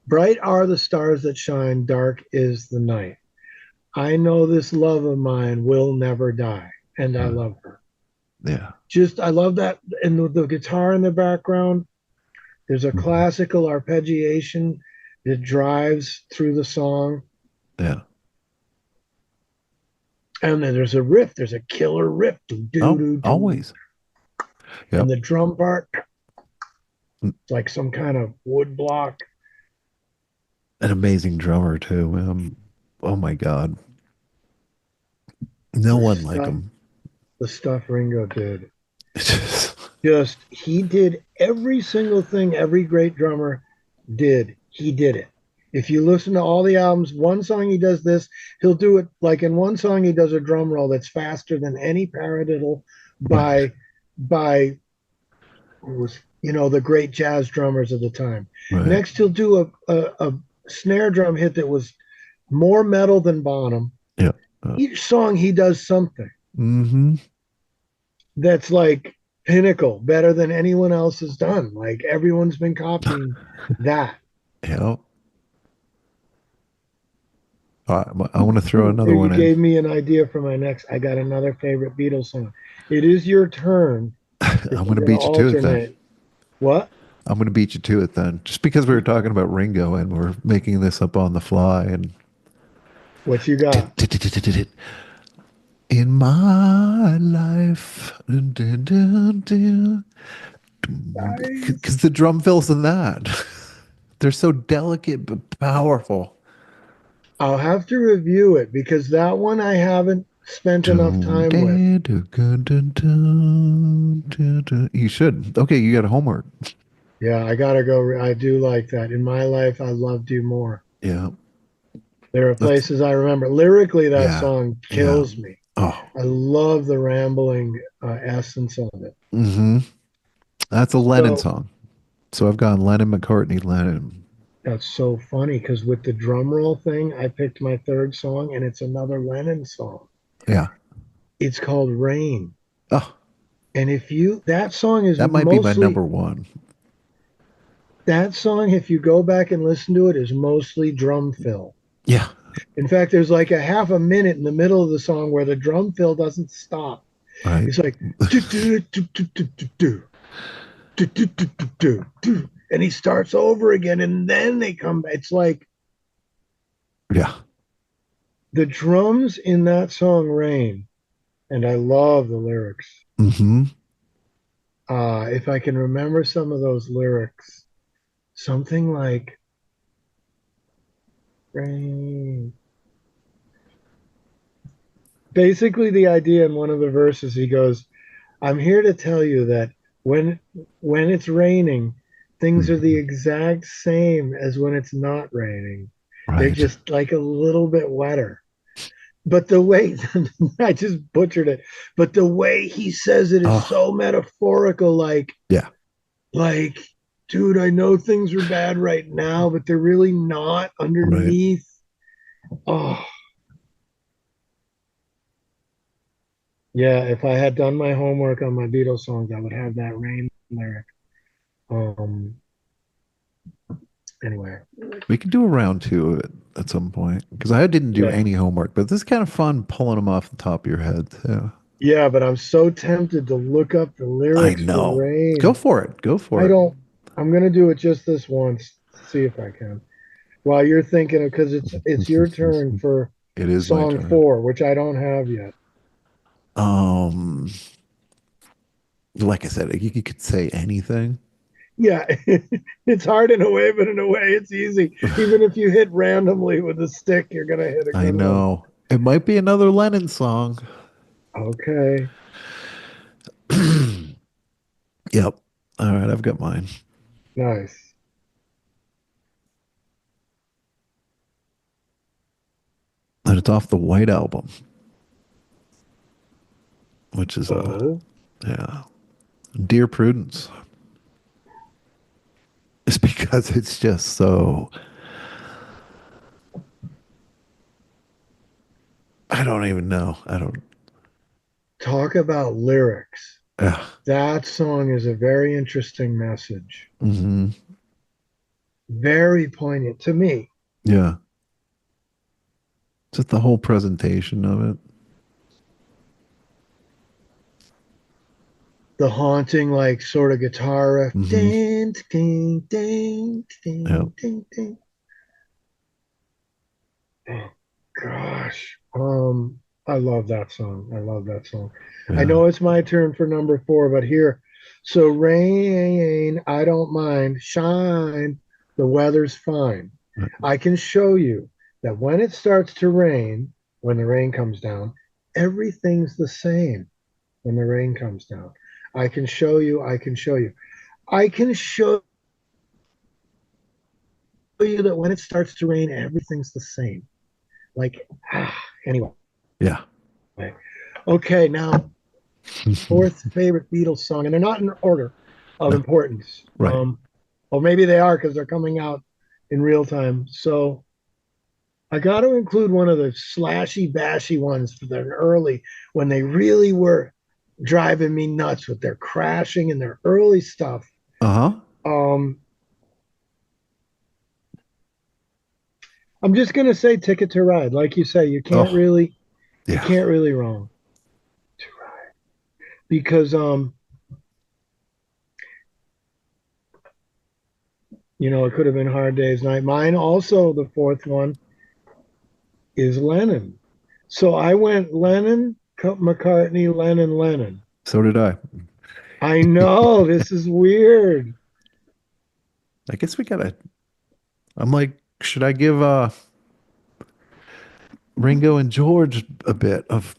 Bright are the stars that shine, dark is the night. I know this love of mine will never die, and I love her. Yeah. Just, I love that. And the guitar in the background, there's a Mhm. classical arpeggiation that drives through the song. Yeah. And then there's a riff, there's a killer riff, do, do, Oh, do, do. always. And Yep. the drum part, it's like some kind of wood block. An amazing drummer too. Oh my God. No The one like stuff, him. the stuff Ringo did. Just, he did every single thing every great drummer did. He did it. If you listen to all the albums, one song he does this, he'll do it like in one song he does a drum roll that's faster than any paradiddle Right. by who was the great jazz drummers of the time. Right. Next he'll do a snare drum hit that was more metal than Bonham. Yeah. Each song he does something Mm-hmm. that's like pinnacle, better than anyone else has done. Like everyone's been copying that. Yeah. I want to throw Ooh, another you one in. gave me an idea for my next. I got another favorite Beatles song. It is your turn if I'm going we're to going to beat you to it then. alternate. What? I'm going to beat you to it then. Just because we were talking about Ringo and we're making this up on the fly and What you got? in my life. Because Nice. the drum fills in that. They're so delicate but powerful. I'll have to review it because that one I haven't spent enough time with. You should. Okay, you got homework. Yeah, I gotta go. I do like that. In my life, I loved you more. Yeah. There are That's places I remember. Lyrically, that yeah. song Yeah. kills me. Oh. I love the rambling essence of it. Mm-hmm. That's a Lennon So song. So I've gone Lennon, McCartney, Lennon. that's so funny because with the drum roll thing, I picked my third song and it's another Lennon song. Yeah. It's called Rain. Oh, And that song is that might be my mostly, number one. that song, if you go back and listen to it, is mostly drum fill. Yeah. In fact, there's like a half a minute in the middle of the song where the drum fill doesn't stop. Right. It's like, do, do, do, do, do, do, do, do, do, do, do, do, do. And he starts over again and then they come back. It's like Yeah. the drums in that song Rain, and I love the lyrics. Mm-hmm. If I can remember some of those lyrics, something like Rain. basically the idea in one of the verses, he goes, I'm here to tell you that when when it's raining, things are the Mhm. exact same as when it's not raining. They're Right. just like a little bit wetter. But the way I just butchered it, but the way he says it is Oh, so metaphorical, yeah. like, dude, I know things are bad right now, but they're really not Right. underneath. Oh, yeah, if I had done my homework on my Beatles songs, I would have that rain lyric. Um, anyway, We could do a round two of it at some point because I didn't do yeah. any homework, but this is kind of fun pulling them off the top of your head too. Yeah, but I'm so tempted to look up the I lyrics for know. Go rain. for it. Go for I it. don't, I'm gonna do it just this once, see if I can. While you're thinking of, because it's your turn for It is my song turn. four, which I don't have yet. Um, like I said, you could say anything. Yeah, it's hard in a way, but in a way it's easy. Even if you hit randomly with a stick, you're gonna hit a I good one. know. It might be another Lennon song. Okay, Yep. All right, I've got mine. nice. And it's off the White Album, which is Oh, yeah. Dear Prudence. It's because it's just so I don't even know. I don't talk about lyrics. yeah. That song is a very interesting message, Hmm. very poignant to me. Yeah. Just the whole presentation of it. The haunting, like sort of guitar riff. Hmm. Ding, ding, ding, Yep. ding, ding, ding. Oh, gosh. I love that song. I love that song. I Yeah. know it's my turn for number four, but here. So rain, I don't mind. Shine, the weather's fine. I can show you that when it starts to rain, when the rain comes down, everything's the same when the rain comes down. I can show you, I can show you. I can show you that when it starts to rain, everything's the same. Like, anyway. Yeah. Okay, now fourth favorite Beatles song, and they're not in order of No. importance. Right. Or maybe they are because they're coming out in real time. So I got to include one of the slashy, bashy ones for the early when they really were driving me nuts with their crashing and their early stuff. Uh-huh. Um, I'm just gonna say Ticket to Ride. Like you say, Oh, you yeah. can't really wrong because it could have been Hard Day's Night. Mine also, the fourth one is Lennon. So I went Lennon, McCartney, Lennon, Lennon. So did I. I know this is weird. I guess we gotta I'm like, should I give Ringo and George a bit of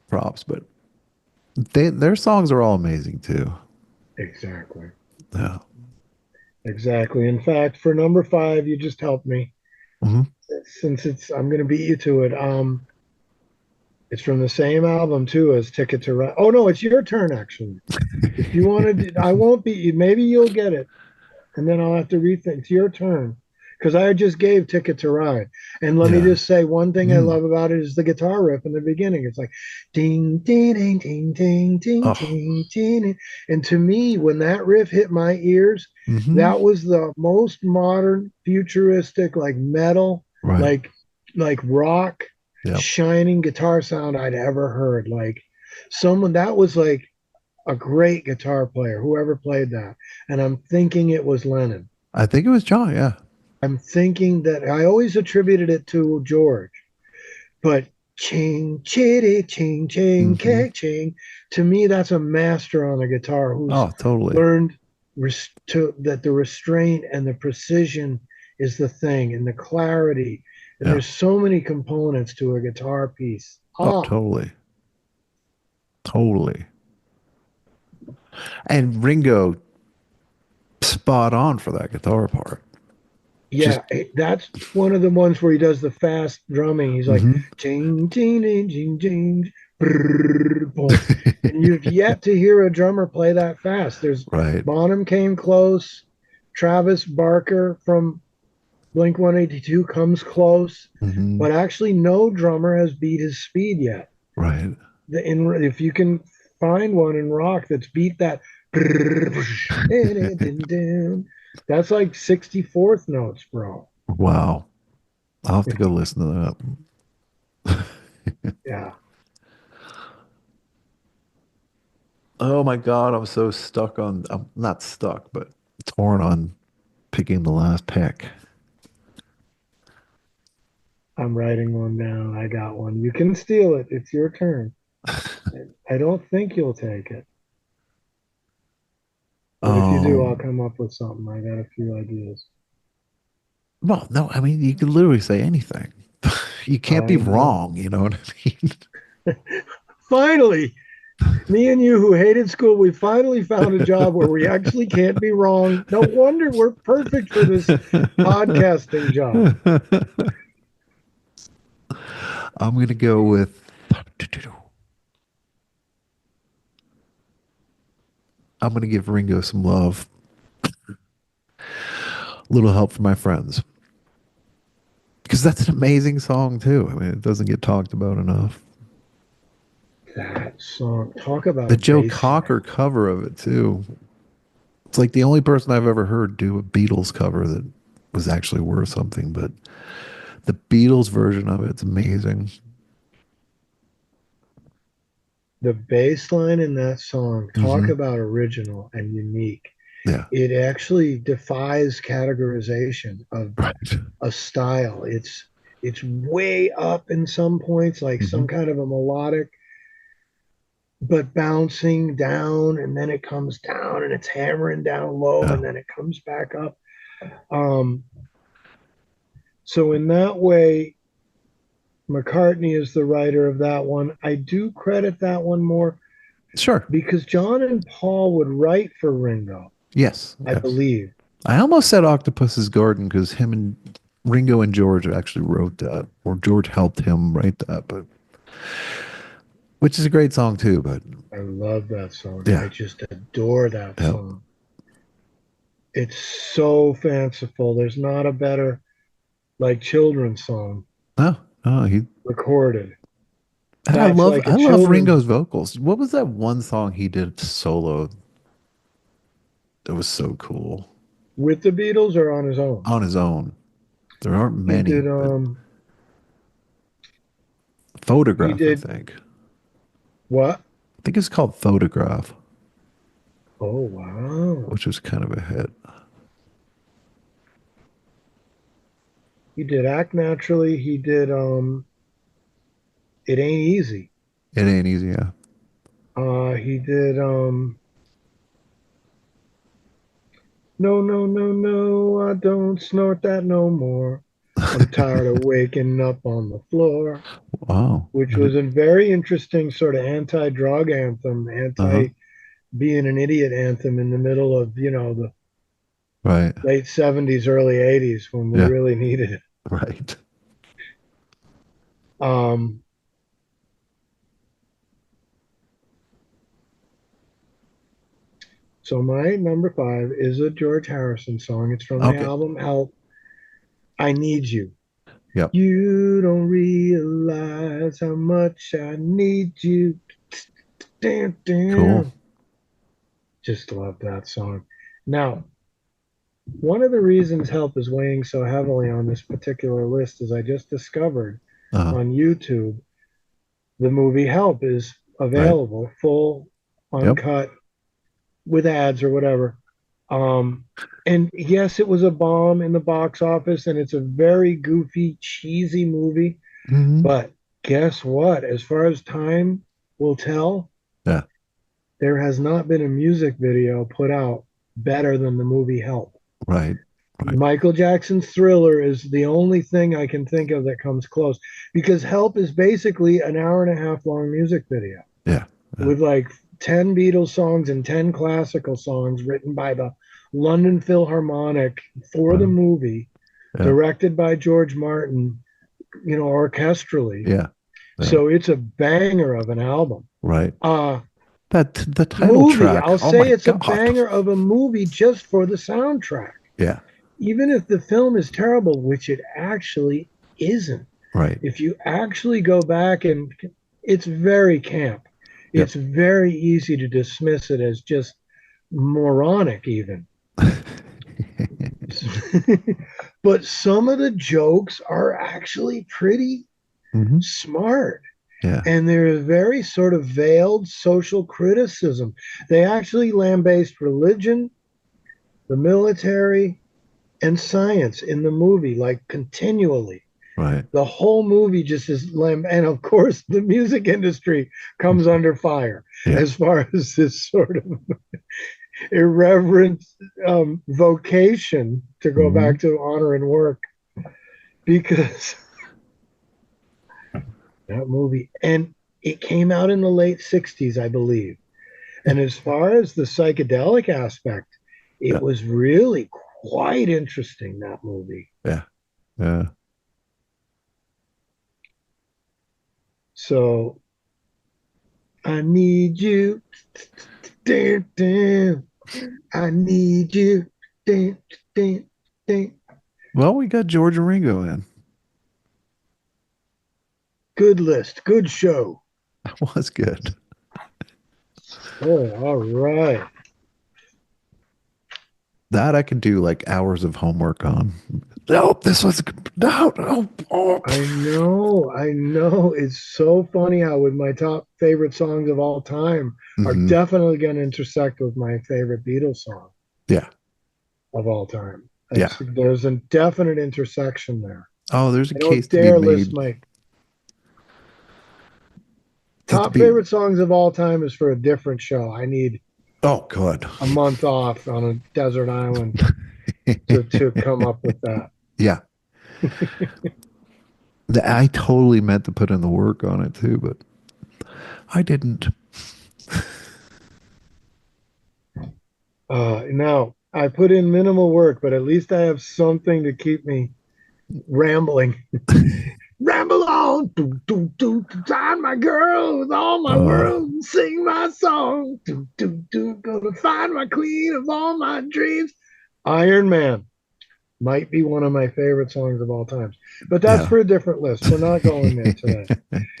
props? But their songs are all amazing too. Exactly. Yeah. Exactly. In fact, for number five, you just helped me Hmm. since I'm going to beat you to it. It's from the same album too as Ticket to Ride. Oh no, it's your turn actually. If you want to, I won't beat you. Maybe you'll get it. And then I'll have to rethink. It's your turn because I just gave Ticket to Ride. And let me Yeah. just say one thing I Mm. love about it is the guitar riff in the beginning. It's like ding, ding, ding, ding, ding, ding, Oh. ding, ding. And to me, when that riff hit my ears, Hmm. that was the most modern, futuristic, like metal, Right. like rock, Yep. shining guitar sound I'd ever heard. Like someone that was like a great guitar player, whoever played that. And I'm thinking it was Lennon. I think it was John. Yeah. I'm thinking that I always attributed it to George, but ching chitty ching ching Hmm. ching, to me that's a master on the guitar who's Oh, totally. learned that the restraint and the precision is the thing and the clarity. And Yeah. there's so many components to a guitar piece. Oh, Ah, totally. Totally. And Ringo spot on for that guitar part. Just Yeah, that's one of the ones where he does the fast drumming. He's like, mhm. ching, ching, ching, ching, ching, brrr, boom. And you've yet to hear a drummer play that fast. There's Right. Bonham came close. Travis Barker from Blink 182 comes close, Hmm. but actually no drummer has beat his speed yet. Right. If you can find one in rock that's beat that, that's like 64th notes, bro. Wow. I'll have to go listen to that. Yeah, Oh my God, I'm so stuck on, I'm not stuck, but torn on picking the last pick. I'm writing one down. I got one. You can steal it. It's your turn. I don't think you'll take it. But if you do, I'll Um, come up with something. I got a few ideas. well, no, I mean, you can literally say anything. You can't be I know. wrong, you know what I mean? Finally, me and you who hated school, we finally found a job where we actually can't be wrong. No wonder we're perfect for this podcasting job. I'm gonna go with I'm gonna give Ringo some love. A little help from my friends. Because that's an amazing song too. I mean, it doesn't get talked about enough. That song, talk about The a Joe bass line. Cocker cover of it too. It's like the only person I've ever heard do a Beatles cover that was actually worth something, but the Beatles version of it's amazing. The bass line in that song, talk Hmm. about original and unique. Yeah. It actually defies categorization of Right. a style. It's way up in some points, like Hmm. some kind of a melodic, but bouncing down, and then it comes down, and it's hammering down low, Yeah. and then it comes back up. Um, so in that way, McCartney is the writer of that one. I do credit that one more Sure. because John and Paul would write for Ringo, Yes. I Yes. believe. I almost said Octopus's Garden because him and Ringo and George actually wrote that, or George helped him write that, but which is a great song too. But I love that song. I yeah, just adore that yeah. song. It's so fanciful. There's not a better like children's song No, no, he. recorded. And I That's love, like a I love children's Ringo's vocals. What was that one song he did solo that was so cool with the Beatles or on his own. on his own? There aren't He many, did but he Photograph, I did think. what? I think it's called Photograph, Oh wow. which was kind of a hit. He did Act Naturally. He did It Ain't Easy. It ain't easy, yeah. He did No no no no, I don't snort that no more. I'm tired of waking up on the floor, Wow. which was a very interesting sort of anti-drug anthem, Uh-huh. anti being an idiot anthem in the middle of, the Right. late 70s, early 80s when we Yeah. really needed it. Right. Um, so my number five is a George Harrison song. It's from the Okay. album Help. I Need You. Yep. You don't realize how much I need you. Damn, Cool. damn. Just love that song. Now, one of the reasons Help is weighing so heavily on this particular list is I just discovered Uh-huh. on YouTube the movie Help is Right. available, full, Yep. uncut, with ads or whatever. Um, and yes, it was a bomb in the box office, and it's a very goofy, cheesy movie. Hmm. But guess what? As far as time will tell, Yeah. there has not been a music video put out better than the movie Help. Right. Right. Michael Jackson's Thriller is the only thing I can think of that comes close because Help is basically an hour and a half long music video. Yeah. with like 10 Beatles songs and 10 classical songs written by the London Philharmonic for the Wow. movie, Yeah. directed by George Martin, orchestrally. Yeah. Yeah. So it's a banger of an album. Right. Uh That the title movie, track. I'll Oh say my it's a God. banger of a movie just for the soundtrack. Yeah. Even if the film is terrible, which it actually isn't. Right. If you actually go back and it's very camp. Yep. It's very easy to dismiss it as just moronic even. But some of the jokes are actually pretty hmm smart. Yeah. And there's very sort of veiled social criticism. They actually lambaste religion, the military, and science in the movie, like continually. Right. The whole movie just is and of course the music industry comes under fire Yeah. as far as this sort of irreverent vocation to go hmm back to honor and work, because that movie, and it came out in the late 60s, I believe. And as far as the psychedelic aspect, it Yeah. was really quite interesting, that movie. Yeah. Yeah. So I need you, damn, damn. I need you, damn, damn, damn. Well, we got George and Ringo in. Good list, good show. That was good. Oh, all right. That I can do like hours of homework on. No, this was no, no. Oh. I know. It's so funny how with my top favorite songs of all time are hmm definitely going to intersect with my favorite Beatles song Yeah. of all time. Yeah. There's a definite intersection there. Oh, there's a I case don't to be dare list made. my That to top be. favorite songs of all time is for a different show. I need Oh, good. a month off on a desert island to come up with that. Yeah. I totally meant to put in the work on it too, but I didn't. Now, I put in minimal work, but at least I have something to keep me rambling. Ramble on, find my girl with all my Uh, world, and sing my song. Gonna find my queen of all my dreams. Iron Man might be one of my favorite songs of all time, but that's yeah. for a different list. We're not going there today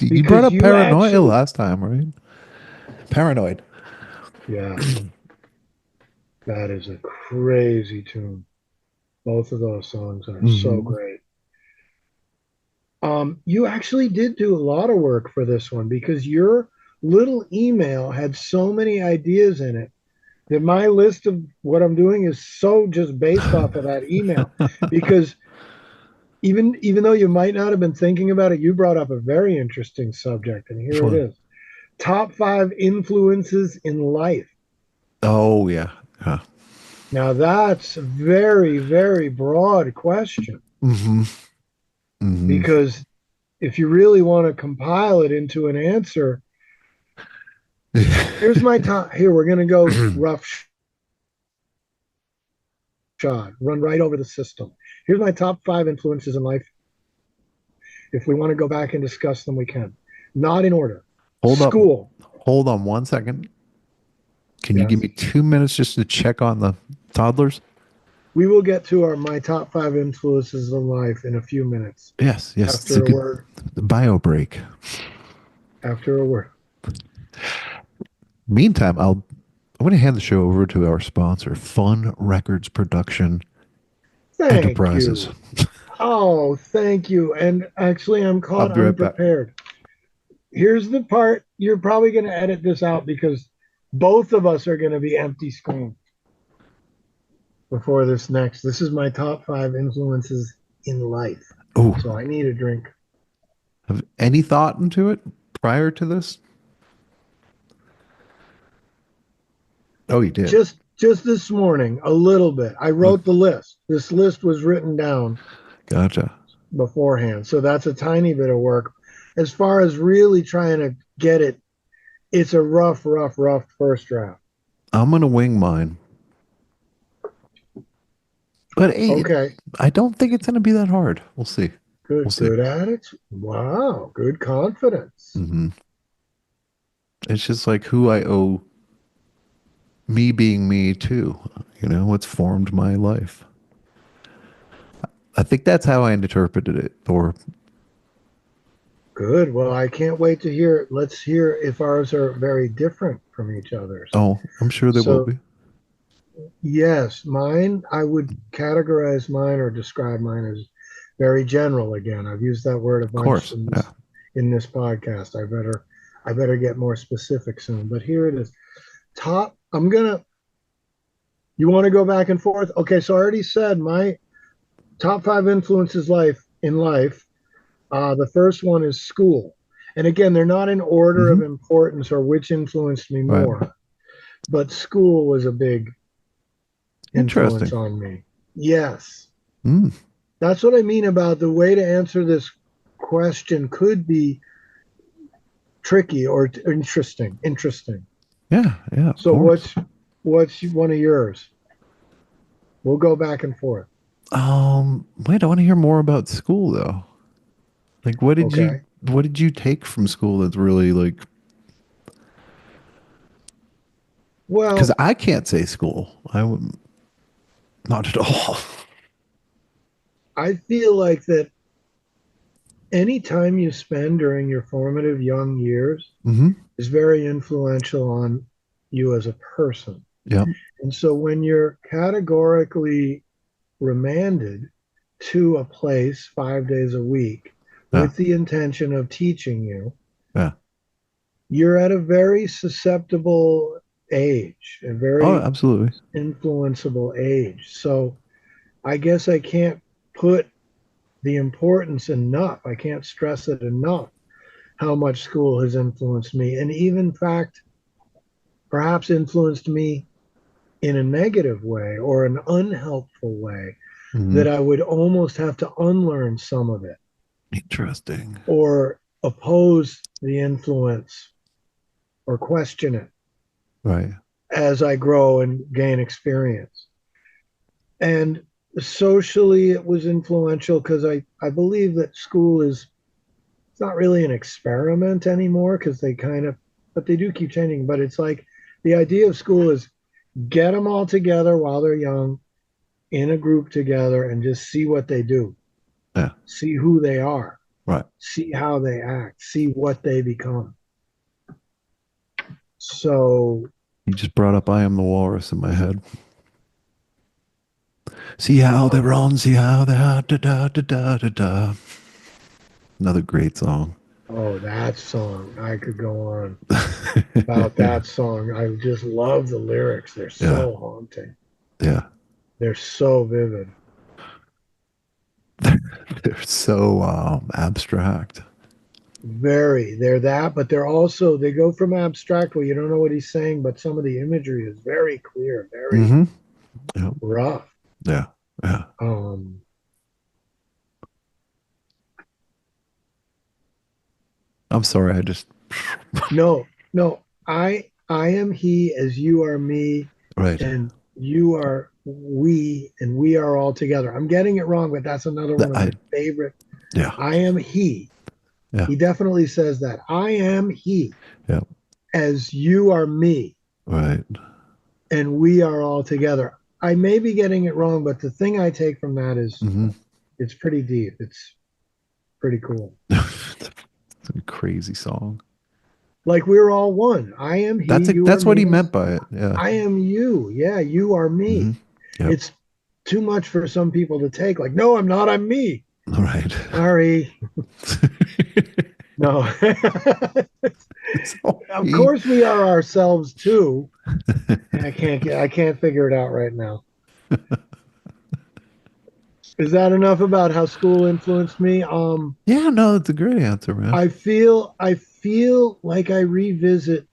You brought because up you paranoia actually, last time, right? Paranoid. yeah, that is a crazy tune. Both of those songs are so hmm great. You actually did do a lot of work for this one because your little email had so many ideas in it that my list of what I'm doing is so just based off of that email. Because even though you might not have been thinking about it, you brought up a very interesting subject, and Which here it one? is. Top 5 influences in life. Oh yeah. Yeah. Now that's a very, very broad question hmm hmm because if you really want to compile it into an answer, here's my top. Here, we're going to go rough shot, run right over the system. Here's my top 5 influences in life. If we want to go back and discuss them, we can. Not in order. Hold up. School. Hold on 1 second. Can you give Yes. me 2 minutes just to check on the toddlers? We will get to my top 5 influences in life in a few minutes. Yes, yes. It's a After a good word. bio break. After a word. Meantime, I'm going to hand the show over to our sponsor, Fun Records Production Thank Enterprises. you. Oh, thank you. And actually, I'm I'll caught be right back. unprepared. Here's the part you're probably going to edit this out because both of us are going to be empty screen before this next. This is my top 5 influences in life. Oh, So I need a drink. have any thought into it prior to this? Oh, you did. Just this morning, a little bit. I Mm, wrote the list. This list was written down gotcha. beforehand. So that's a tiny bit of work. As far as really trying to get it It's a rough first draft. I'm gonna wing mine, but hey, Okay, I don't think it's gonna be that hard. We'll see. We'll see. good attitude. Wow, good confidence. Hmm. It's just like who I owe me being me too. What's formed my life. I think that's how I interpreted it. Or Good. Well, I can't wait to hear. Let's hear if ours are very different from each other's. oh, I'm sure they will So, be. Of yes, mine, I would categorize mine or describe mine as very general again. I've used that word a bunch course. in Yeah. this podcast. I better get more specific soon. But here it is. Top, you want to go back and forth? Okay, so I already said my top five influences in life. The first one is school. And again, they're not in order Hmm. of importance or which influenced me Right. more, but school was a big influence Interesting. on me. Yes. Mm. That's what I mean about the way to answer this question could be tricky or interesting. Interesting. Yeah. Yeah. Of So course. what's one of yours? We'll go back and forth. Wait. I want to hear more about school though. Like, Okay. what did you take from school that's really like? Because Well, I can't say school. I would not at all. I feel like that any time you spend during your formative young years Hmm. is very influential on you as a person. Yep. And so when you're categorically remanded to a place 5 days a week Yeah. with the intention of teaching you, Yeah. you're at a very susceptible age, a Oh, very absolutely. influenceable age. So I guess I can't put the importance enough. I can't stress it enough how much school has influenced me. And even, in fact, perhaps influenced me in a negative way or an unhelpful way Hmm. that I would almost have to unlearn some of it Interesting. or oppose the influence or question it Right. as I grow and gain experience. And socially, it was influential because I believe that school is, it's not really an experiment anymore because but they do keep changing. But it's like the idea of school is get them all together while they're young in a group together and just see what they do, Yeah. see who they are, Right. see how they act, see what they become. So, You just brought up "I Am the Walrus" in my head. See how they run, see how they da da da da da da. Another great song. oh, that song, I could go on about that song. I just love the lyrics. They're Yeah. so haunting, Yeah. they're so vivid. They're so abstract. Very, they're that, but they're also, they go from abstract where you don't know what he's saying, but some of the imagery is very clear, very Hmm. Yep. rough. Yeah. Yeah. Um, I'm sorry. I just no, no, I am he as you are me, right. and you are we, and we are all together. I'm getting it wrong, but that's another one of I my favorite. yeah. I am he. Yeah. He definitely says that. I am he Yeah. as you are me, Right. and we are all together. I may be getting it wrong, but the thing I take from that is Hmm. it's pretty deep. It's pretty cool. It's a crazy song. Like we're all one. I am he, That's it. you are That's what he me. meant by it. Yeah. I am you. Yeah, you are Hmm. me. Yep. It's too much for some people to take. Like, no, I'm not. I'm me. Right. Sorry. No. It's all Of he. course we are ourselves too. I can't figure it out right now. Is that enough about how school influenced me? Yeah. No, it's a great answer, man. I feel like I revisit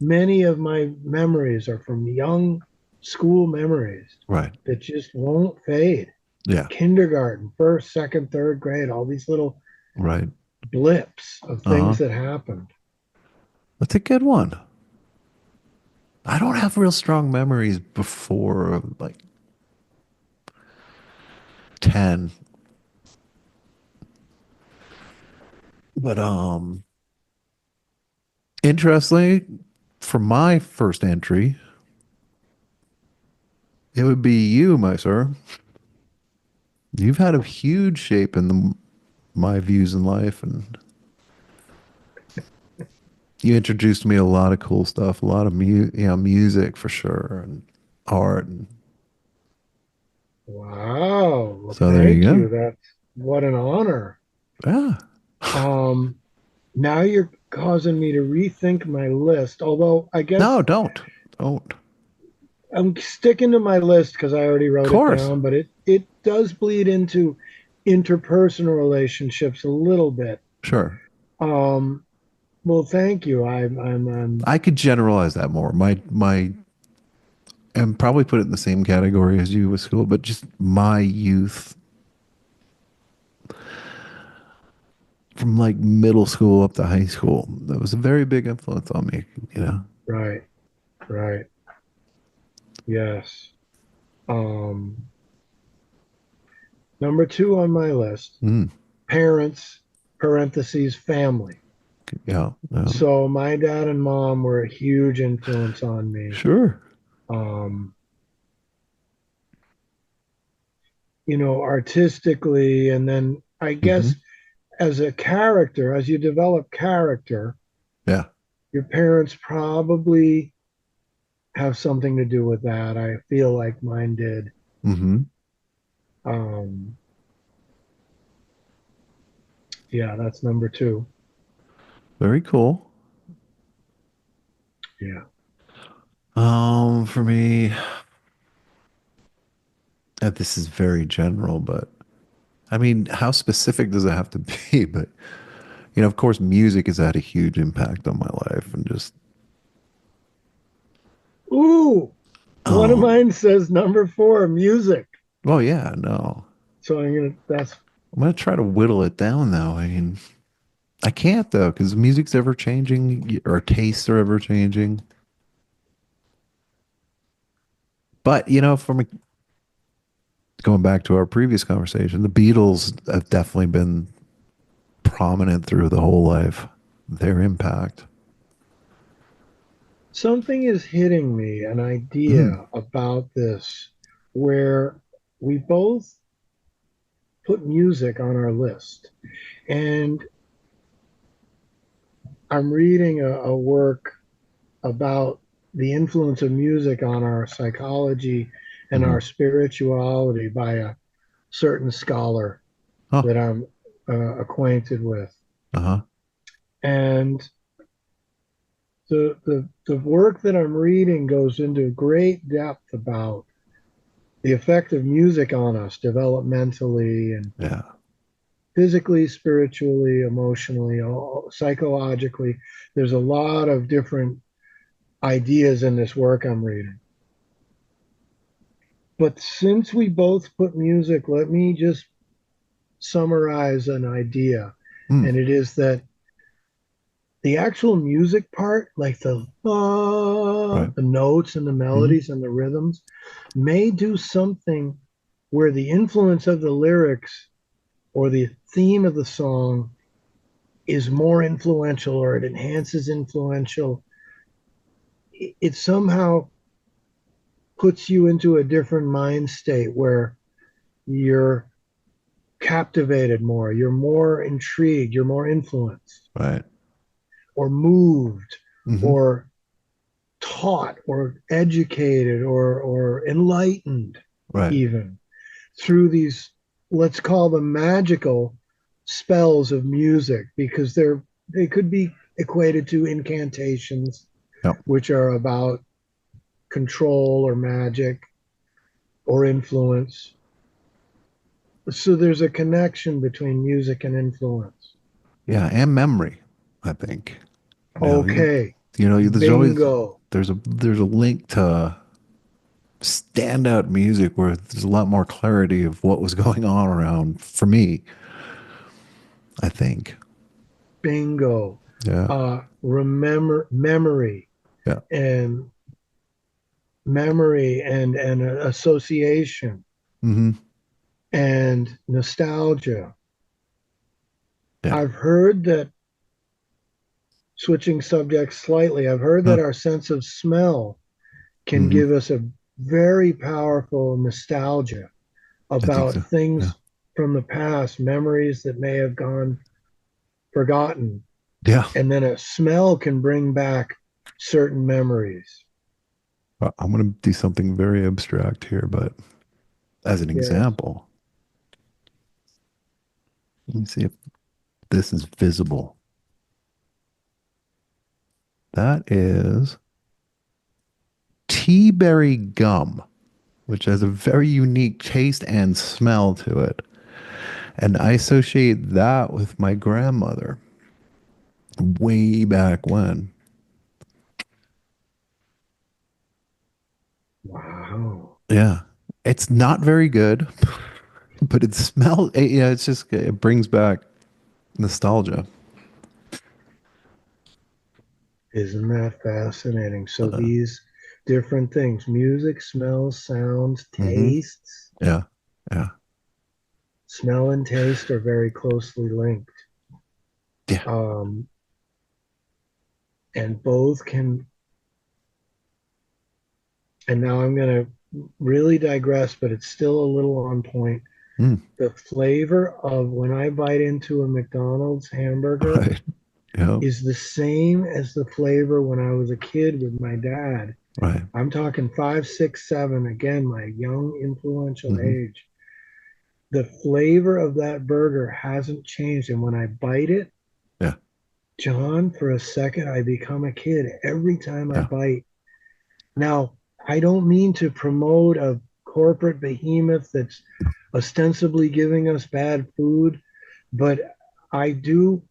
many of my memories are from young school memories Right. that just won't fade. Yeah. Kindergarten, first, second, third grade, all these little Right. blips of Uh huh. things that happened. That's a good one. I don't have real strong memories before like 10. But interestingly, for my first entry, it would be you, my sir. You've had a huge shape in my views in life, and you introduced me to a lot of cool stuff, a lot of music for sure, and art. And Wow. Well, so there you thank go. you. That's what an honor. Yeah. Um, Now you're causing me to rethink my list, although I No, guess don't. I'm sticking to my list because I already Of wrote it course. down, but it does bleed into interpersonal relationships a little bit. Sure. Um, well, thank you. I'm I could generalize that more. My and probably put it in the same category as you with school, but just my youth from like middle school up to high school. That was a very big influence on me, you know. right, right. Yes. Um, Number two on my list, Mm, parents, parentheses, family. yeah, yeah. So my dad and mom were a huge influence on me. Sure. Um, Artistically, and then I Hmm. guess as a character, as you develop character, Yeah. your parents probably have something to do with that. I feel like mine did. Hmm. Um, yeah, that's number two. Very cool. Yeah. For me, this is very general, but I mean, how specific does it have to be? But of course, music has had a huge impact on my life, and just Ooh, one of um, mine says number four, music. well, yeah, no, So that's I'm gonna try to whittle it down though. I mean, I can't though, because music's ever changing, our tastes are ever changing. But from going back to our previous conversation, the Beatles have definitely been prominent through the whole life. Their impact. something is hitting me, an Mm, idea about this where we both put music on our list. And I'm reading a work about the influence of music on our psychology and mm-hmm. our spirituality by a certain scholar Oh, that I'm acquainted with. uh-huh. And the work that I'm reading goes into great depth about the effect of music on us developmentally and Yeah. physically, spiritually, emotionally, psychologically. There's a lot of different ideas in this work I'm reading. But since we both put music, let me just summarize an idea. Mm, And it is that the actual music part, like right. the notes and the Mm-hmm. melodies and the rhythms, may do something where the influence of the lyrics or the theme of the song is more influential or it enhances influential. It somehow puts you into a different mind state where you're captivated more, you're more intrigued, you're more influenced Right. or moved Mm-hmm. or taught or educated or enlightened Right. even through these, let's call them magical spells of music, because they could be equated to incantations, Yep. which are about control or magic or influence. So there's a connection between music and influence. Yeah, and memory, I think. You, Okay, there's always bingo. there's a link to standout music where there's a lot more clarity of what was going on around for me, I think. Bingo. Yeah. memory Yeah. and and association Mm-hmm. and nostalgia. Yeah. I've heard that, switching subjects slightly, I've heard Huh. that our sense of smell can Mm-hmm. give us a very powerful nostalgia I think about so. Yeah. things from the past, memories that may have gone forgotten. Yeah. And then a smell can bring back certain memories. I'm going to do something very abstract here, but as an Yes. example, let me see if this is visible. That is tea berry gum, which has a very unique taste and smell to it. And I associate that with my grandmother way back when. Wow. Yeah. It's not very good, but it smells, yeah, it's just, it brings back nostalgia. Isn't that fascinating? So Uh, these different things, music, smells, sounds, hmm. tastes, Yeah. Yeah. smell and taste are very closely linked. Yeah. Um, and both can, and now I'm going to really digress, but it's still a little on point. Mm, The flavor of when I bite into a McDonald's hamburger right. Yeah. is the same as the flavor when I was a kid with my dad. Right. I'm talking 5, 6, 7, again, my young, influential Hmm. age. The flavor of that burger hasn't changed. And when I bite it, Yeah. John, for a second, I become a kid every time I Yeah. bite. Now, I don't mean to promote a corporate behemoth that's ostensibly giving us bad food, but I do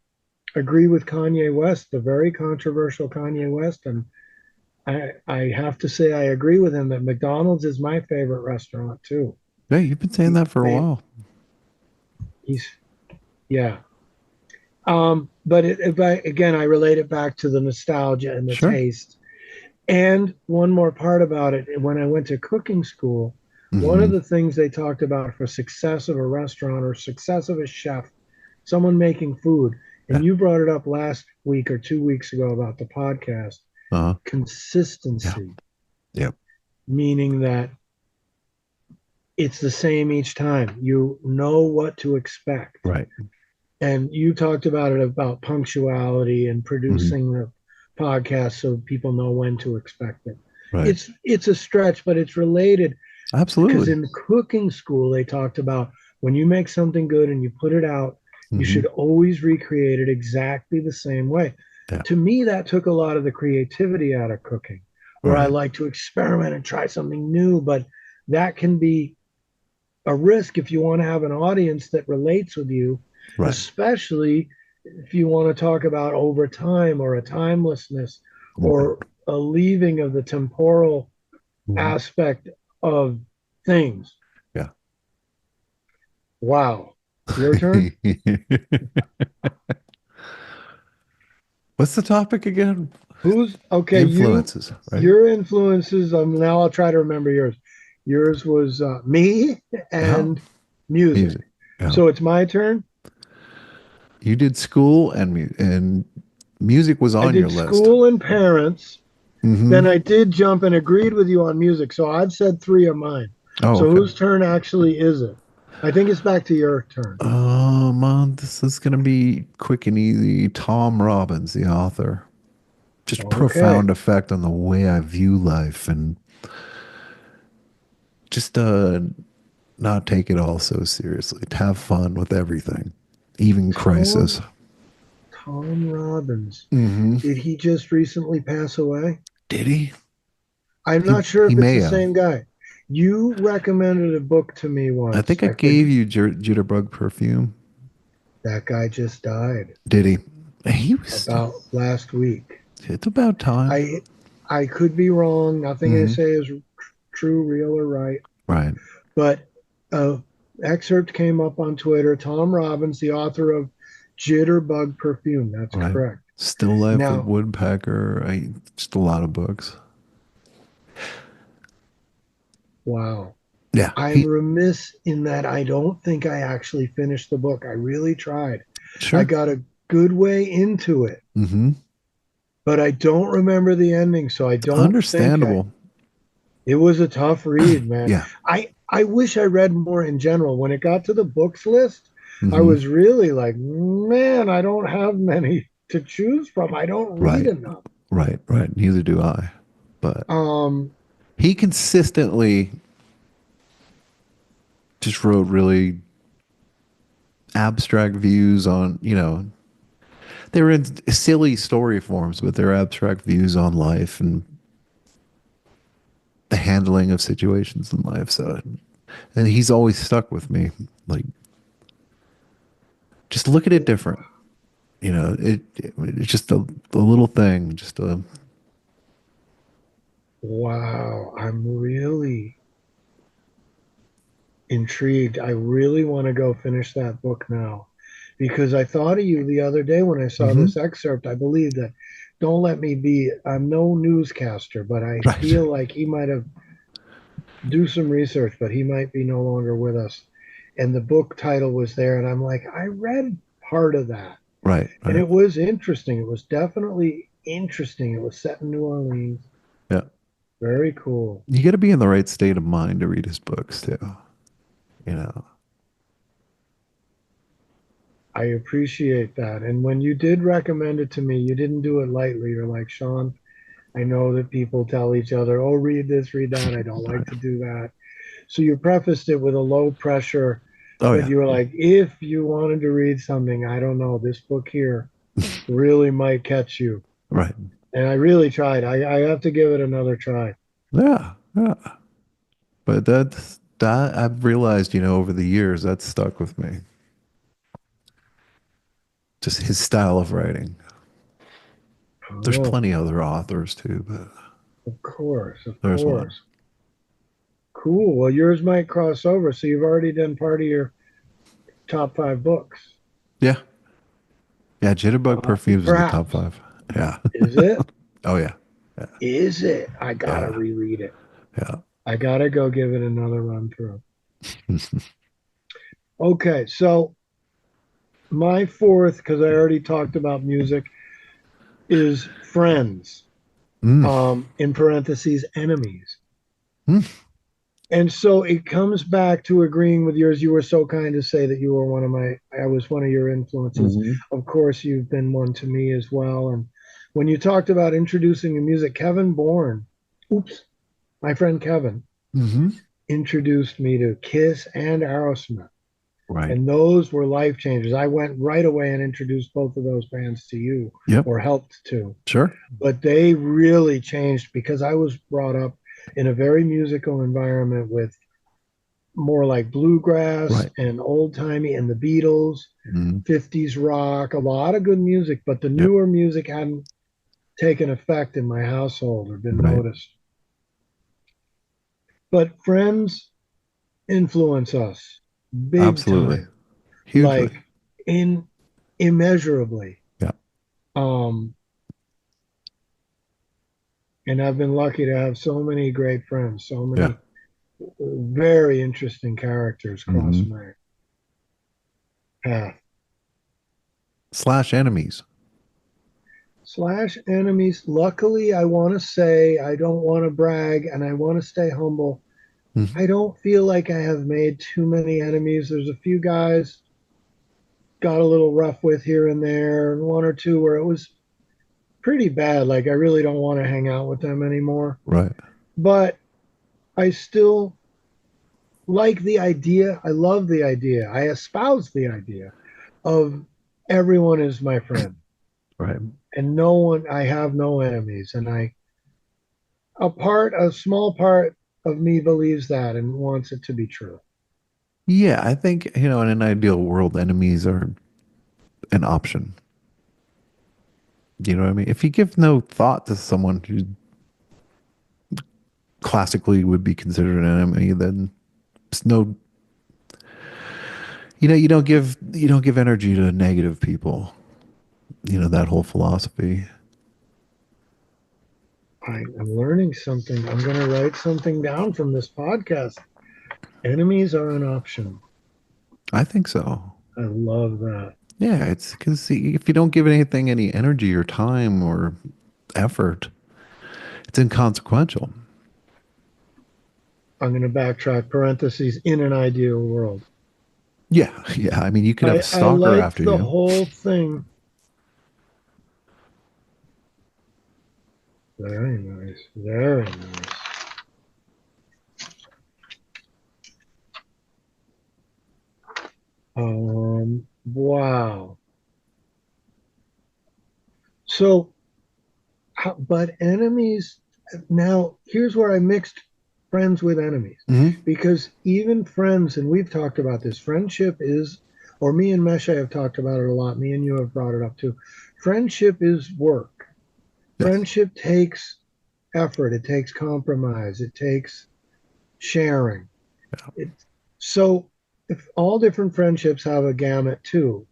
agree with Kanye West, the very controversial Kanye West, and I have to say I agree with him that McDonald's is my favorite restaurant too. Yeah. You've been saying He, that for a they, while. he's yeah. But if I again I relate it back to the nostalgia and the Sure. taste. And one more part about it, when I went to cooking school, one of Hmm. the things they talked about for success of a restaurant or success of a chef, someone making food, and Yeah. you brought it up last week or 2 weeks ago about the podcast, Uh-huh. Yeah. consistency, Yep. meaning that it's the same each time. You know what to expect. Right. And you talked about it about punctuality and Hmm. producing the podcast so people know when to expect it. Right. It's a stretch, but it's related because Absolutely. in cooking school they talked about when you make something good and you put it out, you Hmm. should always recreate it exactly the same way. Yeah. To me, that took a lot of the creativity out of cooking, where I Right. like to experiment and try something new, but that can be a risk if you want to have an audience that relates with you, Right. especially if you want to talk about over time or a timelessness Right. or a leaving of the temporal Mhm. aspect of things. Yeah. Wow. Your turn? What's the topic again? Who's okay? Influences, right? Your influences. Now I'll try to remember yours. Yours was me Yeah. and music. Music. Yeah. So it's my turn. You did school and music was I on your did list. school and parents. Hmm. Then I did jump and agreed with you on music. So I've said three of mine. Oh, So okay. whose turn actually is it? I think it's back to your turn. This is gonna be quick and easy. Tom Robbins, the author. Just Okay. profound effect on the way I view life and just not take it all so seriously. To have fun with everything, even crisis. Tom Tom Robbins. Hmm. Did he just recently pass away? Did he? I'm He not sure he if it's may the have. same guy. You recommended a book to me I once. think I I could gave you Jitterbug perfume. That guy just died Did he? He was. about last week. It's about time. I I could be wrong. Nothing I Hmm. say is true, real, or right. Right. But a excerpt came up on Twitter. Tom Robbins, the author of Jitterbug Perfume. That's Right. correct. Still Life of Now, Woodpecker. Just a lot of books. wow. Yeah. I'm remiss in that I don't think I actually finished the book. I really tried. I Sure. got a good way into it, Mm-hmm. but I don't remember the ending, so I don't think I. Understandable. It was a tough read, man. Yeah. I wish I read more in general. When it got to the books list, I Mm-hmm. was really like, man, I don't have many to choose from. I don't read Right. enough. Right. Right. Neither do I. But Um, he consistently just wrote really abstract views on, they were in silly story forms, but they're abstract views on life and the handling of situations in life. So, and he's always stuck with me. Like, just look at it different. It's just a little thing, just a, wow, I'm really intrigued. I really want to go finish that book now because I thought of you the other day when I saw mm-hmm. this excerpt. I believe that don't let me be, I'm no newscaster, but I Right, feel like he might have do some research, but he might be no longer with us. And the book title was there, and I'm like, I read part of that, right, and right. it was interesting. It was definitely interesting. It was set in New Orleans. Yeah. Very cool. You got to be in the right state of mind to read his books too. You know, I appreciate that. And when you did recommend it to me, you didn't do it lightly. You're like, Sean, I know that people tell each other, oh, read this, read that. I don't like right. to do that. So you prefaced it with a low pressure, Oh but yeah, you were like, if you wanted to read something, I don't know, this book here really might catch you. right. And I really tried. I have to give it another try. Yeah, yeah. But that I've realized, over the years that stuck with me. Just his style of writing. There's Oh, plenty other authors too, but of course, of there's one. course. Cool. Well, yours might cross over. So you've already done part of your top five books. Yeah, yeah. Jitterbug Perfumes is in the top Perhaps. five. Yeah. Is it? Oh yeah. Yeah. Is it? I gotta Yeah. reread it. Yeah. I gotta go give it another run through. Okay, so my fourth, because I already talked about music, is Friends. Mm. In parentheses, enemies. Mm. And so it comes back to agreeing with yours. You were so kind to say that you were I was one of your influences. Hmm. Of course, you've been one to me as well. And when you talked about introducing the music, Kevin Bourne, oops, my friend Kevin, Hmm. introduced me to Kiss and Aerosmith. Right. And those were life changers. I went right away and introduced both of those bands to you Yep. or helped to. Sure. But they really changed because I was brought up in a very musical environment with more like bluegrass Right. and old timey and the Beatles, Hmm. 50s rock, a lot of good music, but the Yep. newer music hadn't taken effect in my household or been Right. noticed. But friends influence us big Absolutely. time, Hugely. like in immeasurably. Yeah. Um, and I've been lucky to have so many great friends, so Yeah. many very interesting characters cross Hmm. my path. Slash enemies. Slash enemies. Luckily, I want to say I don't want to brag and I want to stay humble. Hmm. I don't feel like I have made too many enemies. There's a few guys got a little rough with here and there, and one or two where it was pretty bad. Like I really don't want to hang out with them anymore. Right. But I still like the idea. I love the idea. I espouse the idea of everyone is my friend Right. and no one, I have no enemies. And a small part of me believes that and wants it to be true. Yeah, I think, in an ideal world, enemies are an option. You know what I mean? If you give no thought to someone who classically would be considered an enemy, then it's no, you don't give energy to negative people. that whole philosophy. I'm learning something. I'm going to write something down from this podcast. Enemies are an option. I think so. I love that. Yeah, it's because if you don't give anything any energy or time or effort, it's inconsequential. I'm going to backtrack parentheses in an ideal world. Yeah, yeah. I mean, you could have a I stalker liked after the you. whole thing. Very nice. Very nice. Wow. So, but enemies, now here's where I mixed friends with enemies. Hmm. Because even friends, and we've talked about this, friendship is, or me and Mesha have talked about it a lot. Me and you have brought it up too. Friendship is work. Yes. Friendship takes effort, it takes compromise, it takes sharing. Yeah. It, so if all different friendships have a gamut too,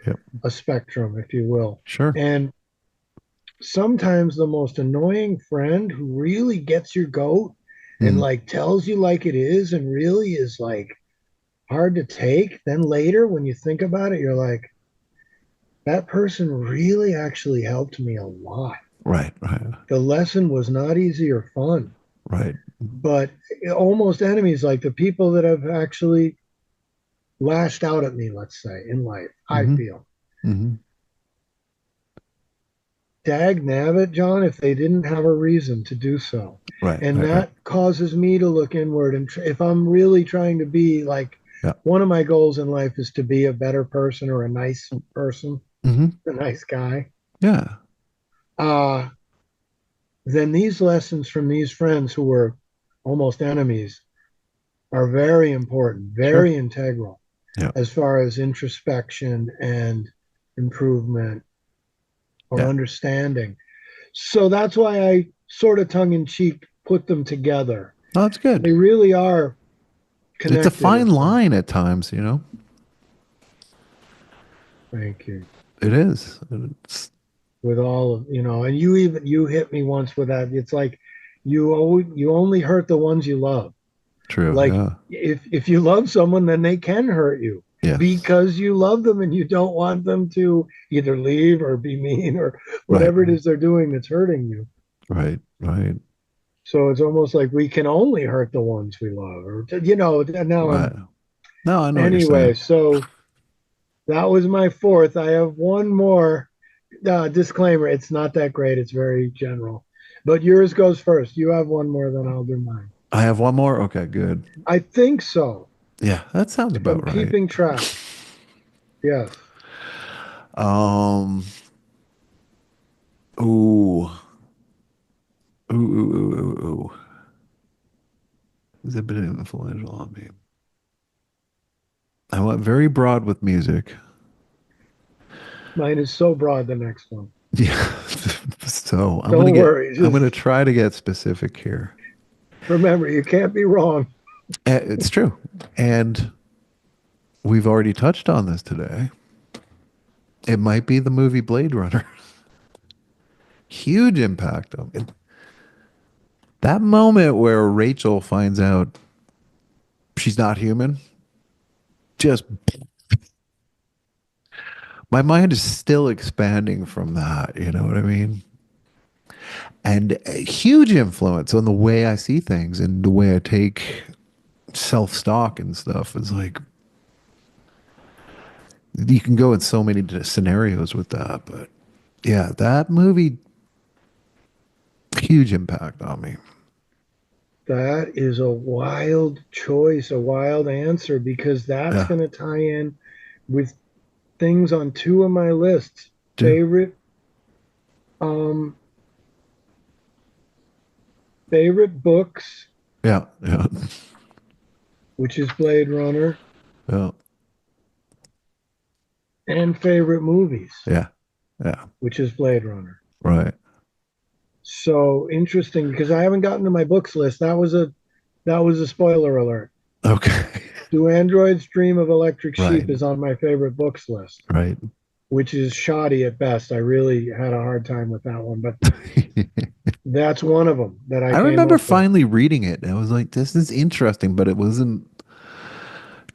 Yep. a spectrum, if you will. Sure. And sometimes the most annoying friend who really gets your goat and Mm. like tells you like it is and really is like hard to take, then later when you think about it, you're like, that person really actually helped me a lot. Right. Right. The lesson was not easy or fun, Right. but almost enemies, like the people that have actually lashed out at me, let's say, in life, I Hmm. feel. Hmm. Dag nabbit, John, if they didn't have a reason to do so. Right. And Right. Right. that causes me to look inward. And if I'm really trying to be like, Yeah. one of my goals in life is to be a better person or a nice person, Hmm. a nice guy. Yeah. Uh, then these lessons from these friends who were almost enemies are very important, Sure. very integral Yeah. as far as introspection and improvement or Yeah. understanding. So that's why I sort of tongue in cheek put them together. No, that's good. They really are It's a connected fine in some. line at times. Thank you. It is. It's With all of, and you hit me once with that. It's like you only hurt the ones you love. true. Like Yeah. if you love someone, then they can hurt you Yes. because you love them and you don't want them to either leave or be mean or Right. whatever it is they're doing that's hurting you. Right. Right. So it's almost like we can only hurt the ones we love, or now Right. I'm No, I know what you're anyway. saying. So that was my fourth. I have one more disclaimer. It's not that great. It's very general, but yours goes first. You have one more, then I'll do mine. I have one more. Okay, good. I think so, Yeah, that sounds if I'm about right. keeping track. Yes. Um. Ooh. Ooh. Ooh. Ooh. Ooh. Ooh. Has it been influential on me? I went very broad with music. Mine is so broad, the next one. Yeah. So Don't worry. I'm gonna Just try to get specific here. remember, you can't be wrong. It's true, and we've already touched on this today. It might be the movie Blade Runner. Huge impact on it. That moment where Rachel finds out she's not human, just my mind is still expanding from that. You know what I mean? And a huge influence on the way I see things and the way I take self stock and stuff. It's like you can go in so many scenarios with that, but yeah, that movie, huge impact on me. That is a wild choice, a wild answer, because that's Yeah, going to tie in with things on two of my lists. do. Favorite, um, favorite books, Yeah, yeah, which is Blade Runner, yeah, and favorite movies, yeah, yeah. which is Blade Runner. Right. So interesting because I haven't gotten to my books list. That was a spoiler alert. Okay. Do Androids Dream of Electric Right. Sheep is on my favorite books list. Right. which is shoddy at best. I really had a hard time with that one, but that's one of them that I I came remember up with. finally reading it. And I was like, this is interesting, but it wasn't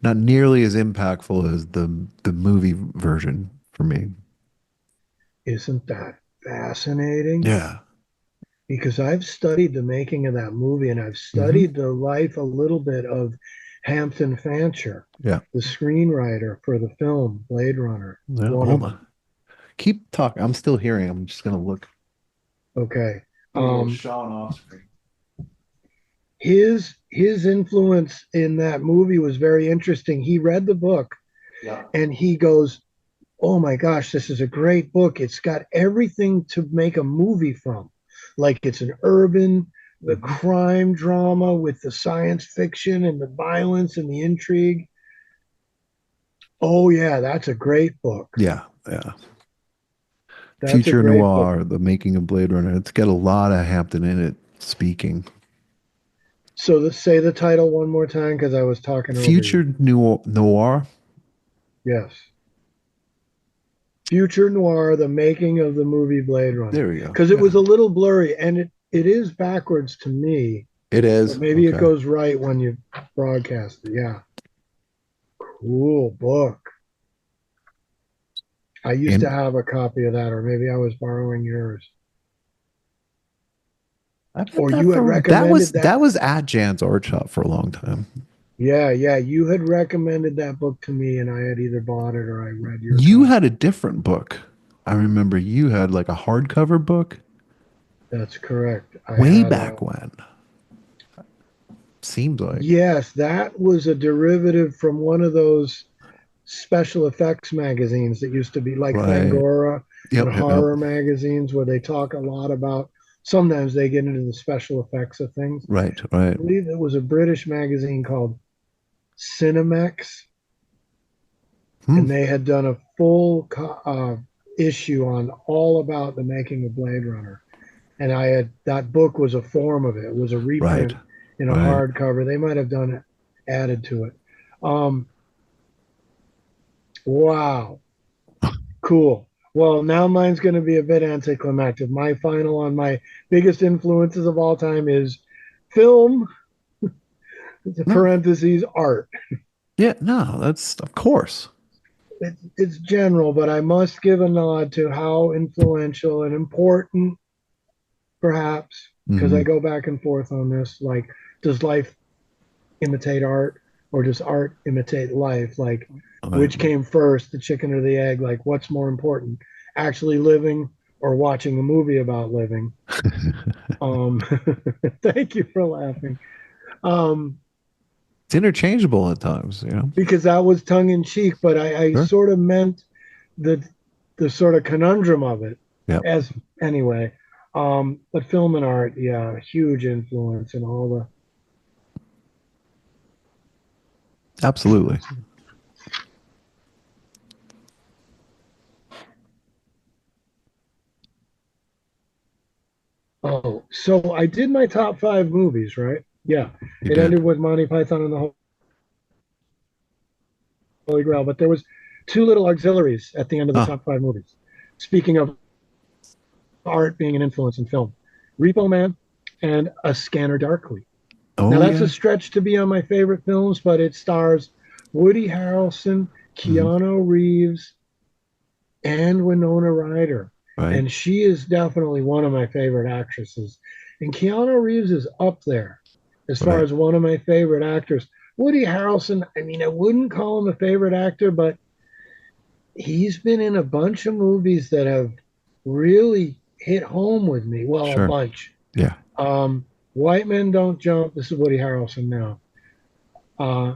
not nearly as impactful as the movie version for me. Isn't that fascinating? Yeah. Because I've studied the making of that movie and I've Hmm. studied the life a little bit of Hampton Fancher, Yeah. the screenwriter for the film Blade Runner, Yeah. one of Hold them. on. Keep talking. I'm still hearing. I'm just gonna look. Okay. Do a little Um, Sean off screen. his influence in that movie was very interesting. He read the book Yeah. and he goes, "Oh my gosh, this is a great book. It's got everything to make a movie from. Like it's an urban, the Hmm. crime drama with the science fiction and the violence and the intrigue. Oh yeah, that's a great book. Yeah. Yeah. That's a Future great book." Noir, the making of Blade Runner. It's got a lot of Hampton in it speaking. So say the title one more time because I was talking over you. Noir. Yes. Future Noir, the making of the movie Blade Runner. There we go. Because it Yeah. was a little blurry and it is backwards to me, It but is. maybe it Okay. goes right when you broadcast it. Yeah. Cool book. I used to And have a copy of that, or maybe I was borrowing yours. I've had Or that you had for recommended that that. was at Jan's art shop for a long time. Yeah, yeah. You had recommended that book to me, and I had either bought it or I read your You copy. had a different book. I remember you had like a hardcover book That's correct. I way had back when. Seems like. yes, that was a derivative from one of those special effects magazines that used to be like Right. Fangora and Yep, yep, yep. horror magazines where they talk a lot about, sometimes they get into the special effects of things. Right, I right. believe it was a British magazine called Cinemax, Hmm. and they had done a full issue on all about the making of Blade Runner. And I had that book was a form of it. It was a Right. reprint in a Right. hardcover. They might have done it, added to it. Um, wow, cool. Well, now mine's going to be a bit anticlimactic. My final on my biggest influences of all time is film, No. parentheses, art. Yeah, no, that's of course. It's general, but I must give a nod to how influential and important, perhaps, because I Hmm. go back and forth on this. Like, does life imitate art or does art imitate life? Like, Right. which came first, the chicken or the egg? Like, what's more important, actually living or watching a movie about living? Um, thank you for laughing. Um, It's interchangeable at times, you know? because that was tongue in cheek, but I Sure. sort of meant the the sort of conundrum of it Yep. as anyway. But film and art, yeah, huge influence in all the. Absolutely. Oh, so I did my top five movies, right? Yeah, You it did. ended with Monty Python and the Holy Grail, but there was two little auxiliaries at the end of the Ah. top five movies. Speaking of art being an influence in film, Repo Man and A Scanner Darkly. Now Oh that's a yeah. stretch to be on my favorite films, but it stars Woody Harrelson, Hmm. Keanu Reeves, and Winona Ryder. Right. And she is definitely one of my favorite actresses. And Keanu Reeves is up there as far Right. as one of my favorite actors. Woody Harrelson, I mean, I wouldn't call him a favorite actor, but he's been in a bunch of movies that have really hit home with me. Well, a Sure. bunch. Yeah. Um, White Men Don't Jump. This is Woody Harrelson now. Uh,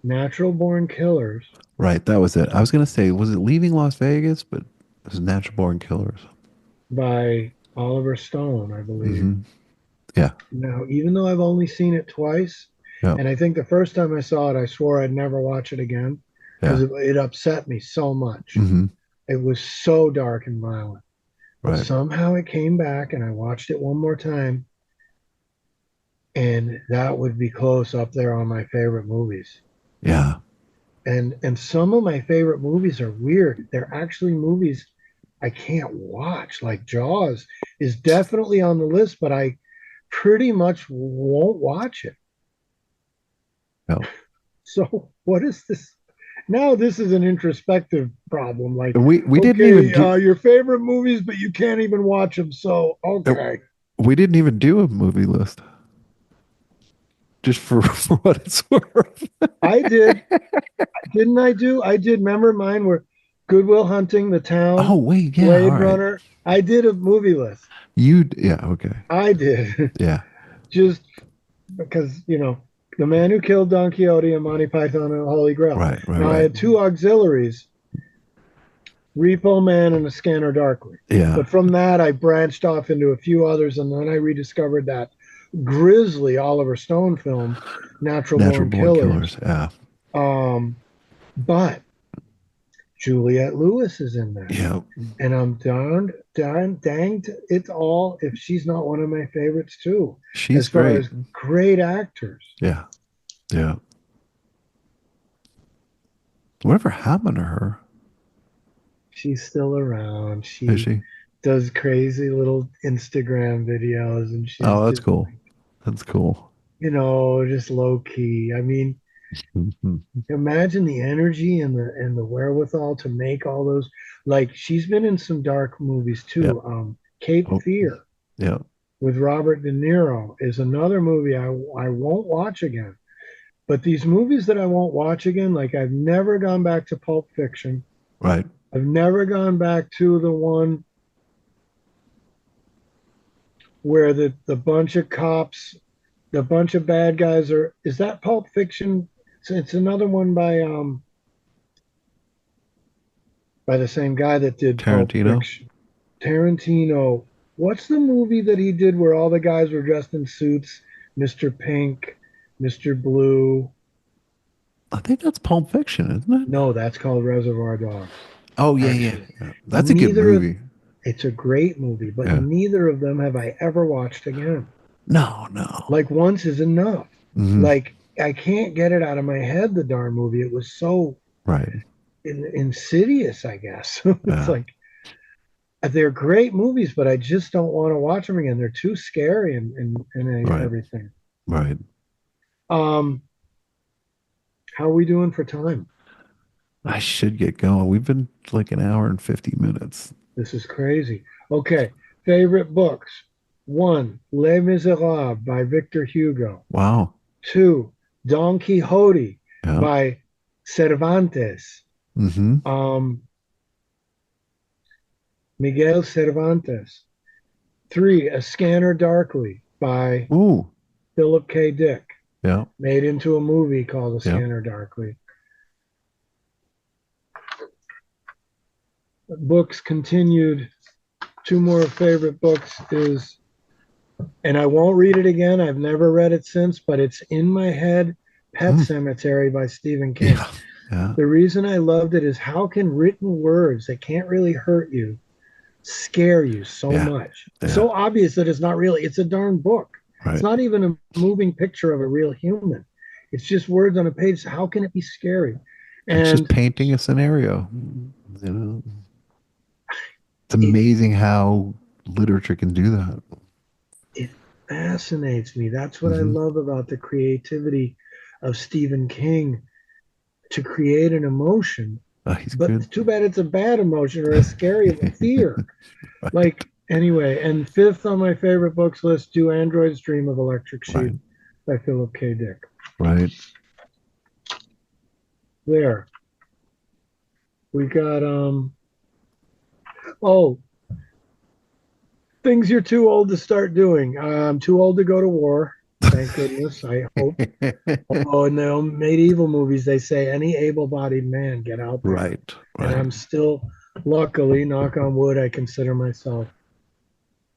Natural Born Killers Right. That was it. I was gonna say, was it Leaving Las Vegas? But it was Natural Born Killers. by Oliver Stone, I believe. Hmm. Yeah. Now, even though I've only seen it twice, Yeah. and I think the first time I saw it, I swore I'd never watch it again because Yeah. it upset me so much. Hmm. It was so dark and violent. But Right. somehow it came back, and I watched it one more time, and that would be close up there on my favorite movies. Yeah. And some of my favorite movies are weird. They're actually movies I can't watch. Like Jaws is definitely on the list, but I pretty much won't watch it. No. So what is this? Now this is an introspective problem. Like, And we didn't even okay, do your favorite movies, but you can't even watch them. So uh, okay, we didn't even do a movie list just for, for what it's worth. I did. Didn't I do? I did. Remember mine were Goodwill Hunting, The Oh Town, wait, yeah, all Blade right. Runner. I did a movie list. Yeah, okay. I did. Yeah. Just because, The Man Who Killed Don Quixote and Monty Python and the Holy Grail. Right, right, Now I right. had two auxiliaries, Repo Man and A Scanner Darkly. Yeah. But from that, I branched off into a few others, and then I rediscovered that grisly Oliver Stone film, Natural Natural Born Born Killers. Killers. Yeah. Um, but Juliette Lewis is in that. Yeah. And I'm danged it all if she's not one of my favorites too, She's as far great. as great actors. Yeah. Yeah. Whatever happened to her? She's still around. Is She she? does crazy little Instagram videos and she's Oh, that's just cool. like, That's cool. just low key. I mean, Mhm. imagine the energy and the wherewithal to make all those, like she's been in some dark movies Yeah. too. Cape Oh, Fear yeah. with Robert De Niro is another movie I won't watch again. But these movies that I won't watch again, like I've never gone back to Pulp Fiction. Right. I've never gone back to the one where the bunch of cops, the bunch of bad guys are. Is that Pulp Fiction? It's another one by the same guy that did Pulp Tarantino. Fiction. Tarantino. What's the movie that he did where all the guys were dressed in suits? Mr. Pink, Mr. Blue. I think that's Pulp Fiction, isn't it? No, that's called Reservoir Dogs, Oh yeah, yeah, actually. yeah. That's a good Neither of movie. It's a great movie, but Yeah. neither of them have I ever watched again. No, no. Like once is enough. Hmm. Like I can't get it out of my head, the darn movie. It was so Right. insidious, I guess. It's Yeah. like they're great movies, but I just don't want to watch them again. They're too scary and Right. everything. Right. Um, how are we doing for time? I should get going. We've been like an hour and 50 minutes. This is crazy. Okay, favorite books. One, Les Miserables by Victor Hugo. Wow. Two, Don Quixote Yeah. by Cervantes. Mm-hmm. Um, Miguel Cervantes. Three, A Scanner Darkly by Ooh. Philip K. Dick, Yeah. made into a movie called A Yeah. Scanner Darkly. Books continued. Two more favorite books is, and I won't read it again. I've never read it since, but it's in my head. Pet Mm. Cemetery by Stephen King. Yeah. Yeah. The reason I loved it is how can written words that can't really hurt you scare you so Yeah. much? Yeah. So obvious that it's not really, it's a darn book. It's Right. not even a moving picture of a real human. It's just words on a page. How can it be scary? It's just And painting a scenario. You know, it's it amazing how literature can do that. it fascinates me. That's what I Hmm. love about the creativity of Stephen King to create an emotion. He's good. But too bad it's a bad emotion or a scary fear. Like, anyway, and fifth on my favorite books list, Do Androids Dream of Electric Right. Sheep by Philip K. Dick. Right. There. We got oh, things you're too old to start doing. I'm too old to go to war. Thank goodness. I hope. Oh, in the medieval movies, they say any able-bodied man get out there. Right. And Right. I'm still, luckily, knock on wood, I consider myself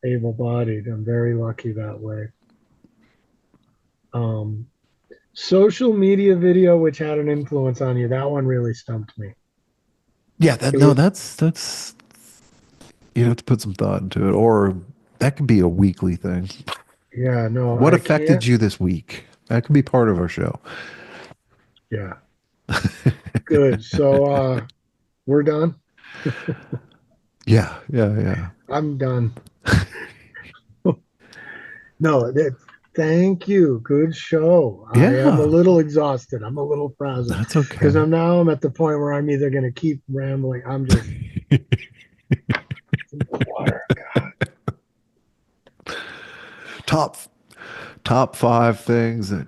able-bodied. I'm very lucky that way. Um, Social media video which had an influence on you. That one really stumped me. Yeah. It No, was, that's you have to put some thought into it, or that could be a weekly thing. yeah, no, What I affected can't. you this week? That could be part of our show. Yeah. Good. So we're done. Yeah, yeah, yeah. I'm done. No, thank you. Good show. I am a Yeah, little exhausted. I'm a little frazzled that's because okay. I'm at the point where I'm either going to keep rambling. I'm just some water. top top five things that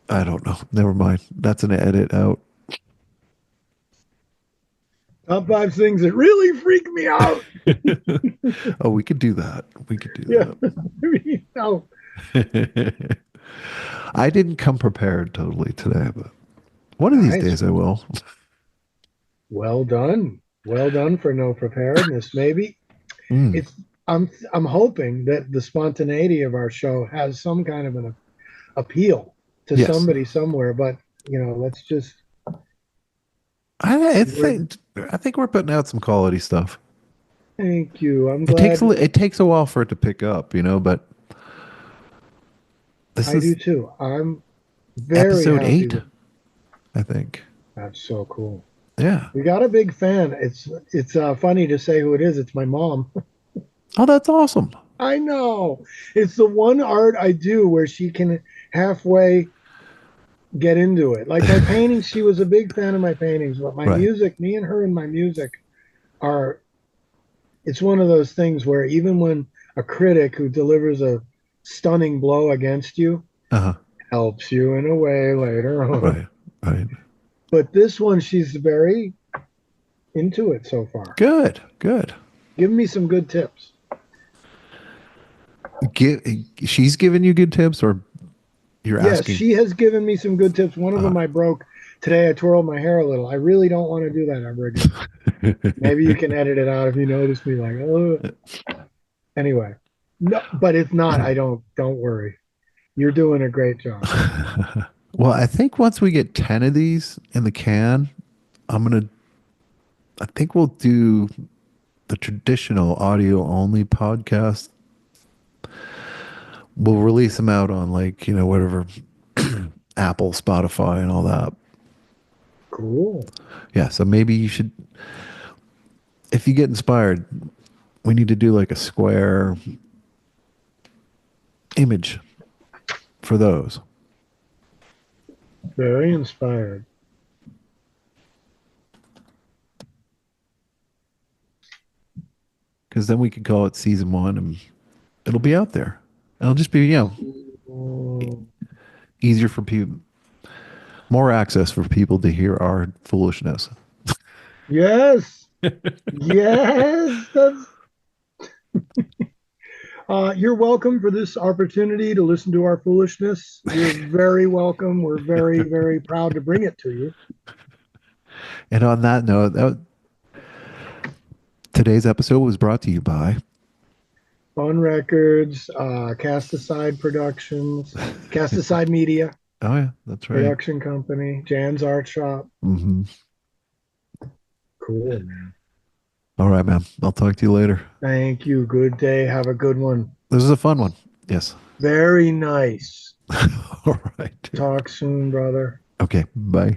I don't know. Never mind. That's an edit out. Top five things that really freak me out. Oh, we could do that. We could Yeah. do No. that. I didn't come prepared totally today, but one of these Nice. days I will. Well done. Well done for no preparedness. Maybe Mm, it's I'm hoping that the spontaneity of our show has some kind of an appeal to yes. somebody somewhere, but let's just I, I we're think I think we're putting out some quality stuff. thank you. I'm It takes glad it takes a while for it to pick up, but this I do is too. I'm very episode happy 8, with I think. that's so cool. Yeah. We got a big fan. It's funny to say who it is. It's my mom. Oh, that's awesome. I know. It's the one art I do where she can halfway get into it. Like my paintings, she was a big fan of my paintings, but my Right. music, me and her and my music are it's one of those things where even when a critic who delivers a stunning blow against you Uh-huh. helps you in a way later on. Right. Right. But this one, she's very into it so far. Good. Good. Give me some good tips. Give, she's giving you good tips, or you're Yes, asking? she has given me some good tips. One of Uh, them I broke today. I twirled my hair a little. I really don't want to do that ever again. Maybe you can edit it out if you notice me like, oh. Anyway, no, but it's not. I don't worry. You're doing a great job. well, I think once we get 10 of these in the can, I think we'll do the traditional audio only podcast. We'll release them out on whatever Apple, Spotify, and all that. Cool. Yeah. So maybe you should, if you get inspired, we need to do like a square image for those. Very inspired. Because then we could call it season 1 and it'll be out there. It'll just be, Mm, easier for people, more access for people to hear our foolishness. yes. Yes. That's you're welcome for this opportunity to listen to our foolishness. You're very welcome. We're very, very proud to bring it to you. And on that note, today's episode was brought to you by On Records, Cast Aside Productions, Cast Aside Media Oh yeah, that's right. Production Company, Jan's Art Shop. Hmm. Cool, man. All right, man. I'll talk to you later. Thank you. Good day. Have a good one. This is a fun one. Yes. Very nice. All right. Talk soon, brother. Okay. Bye.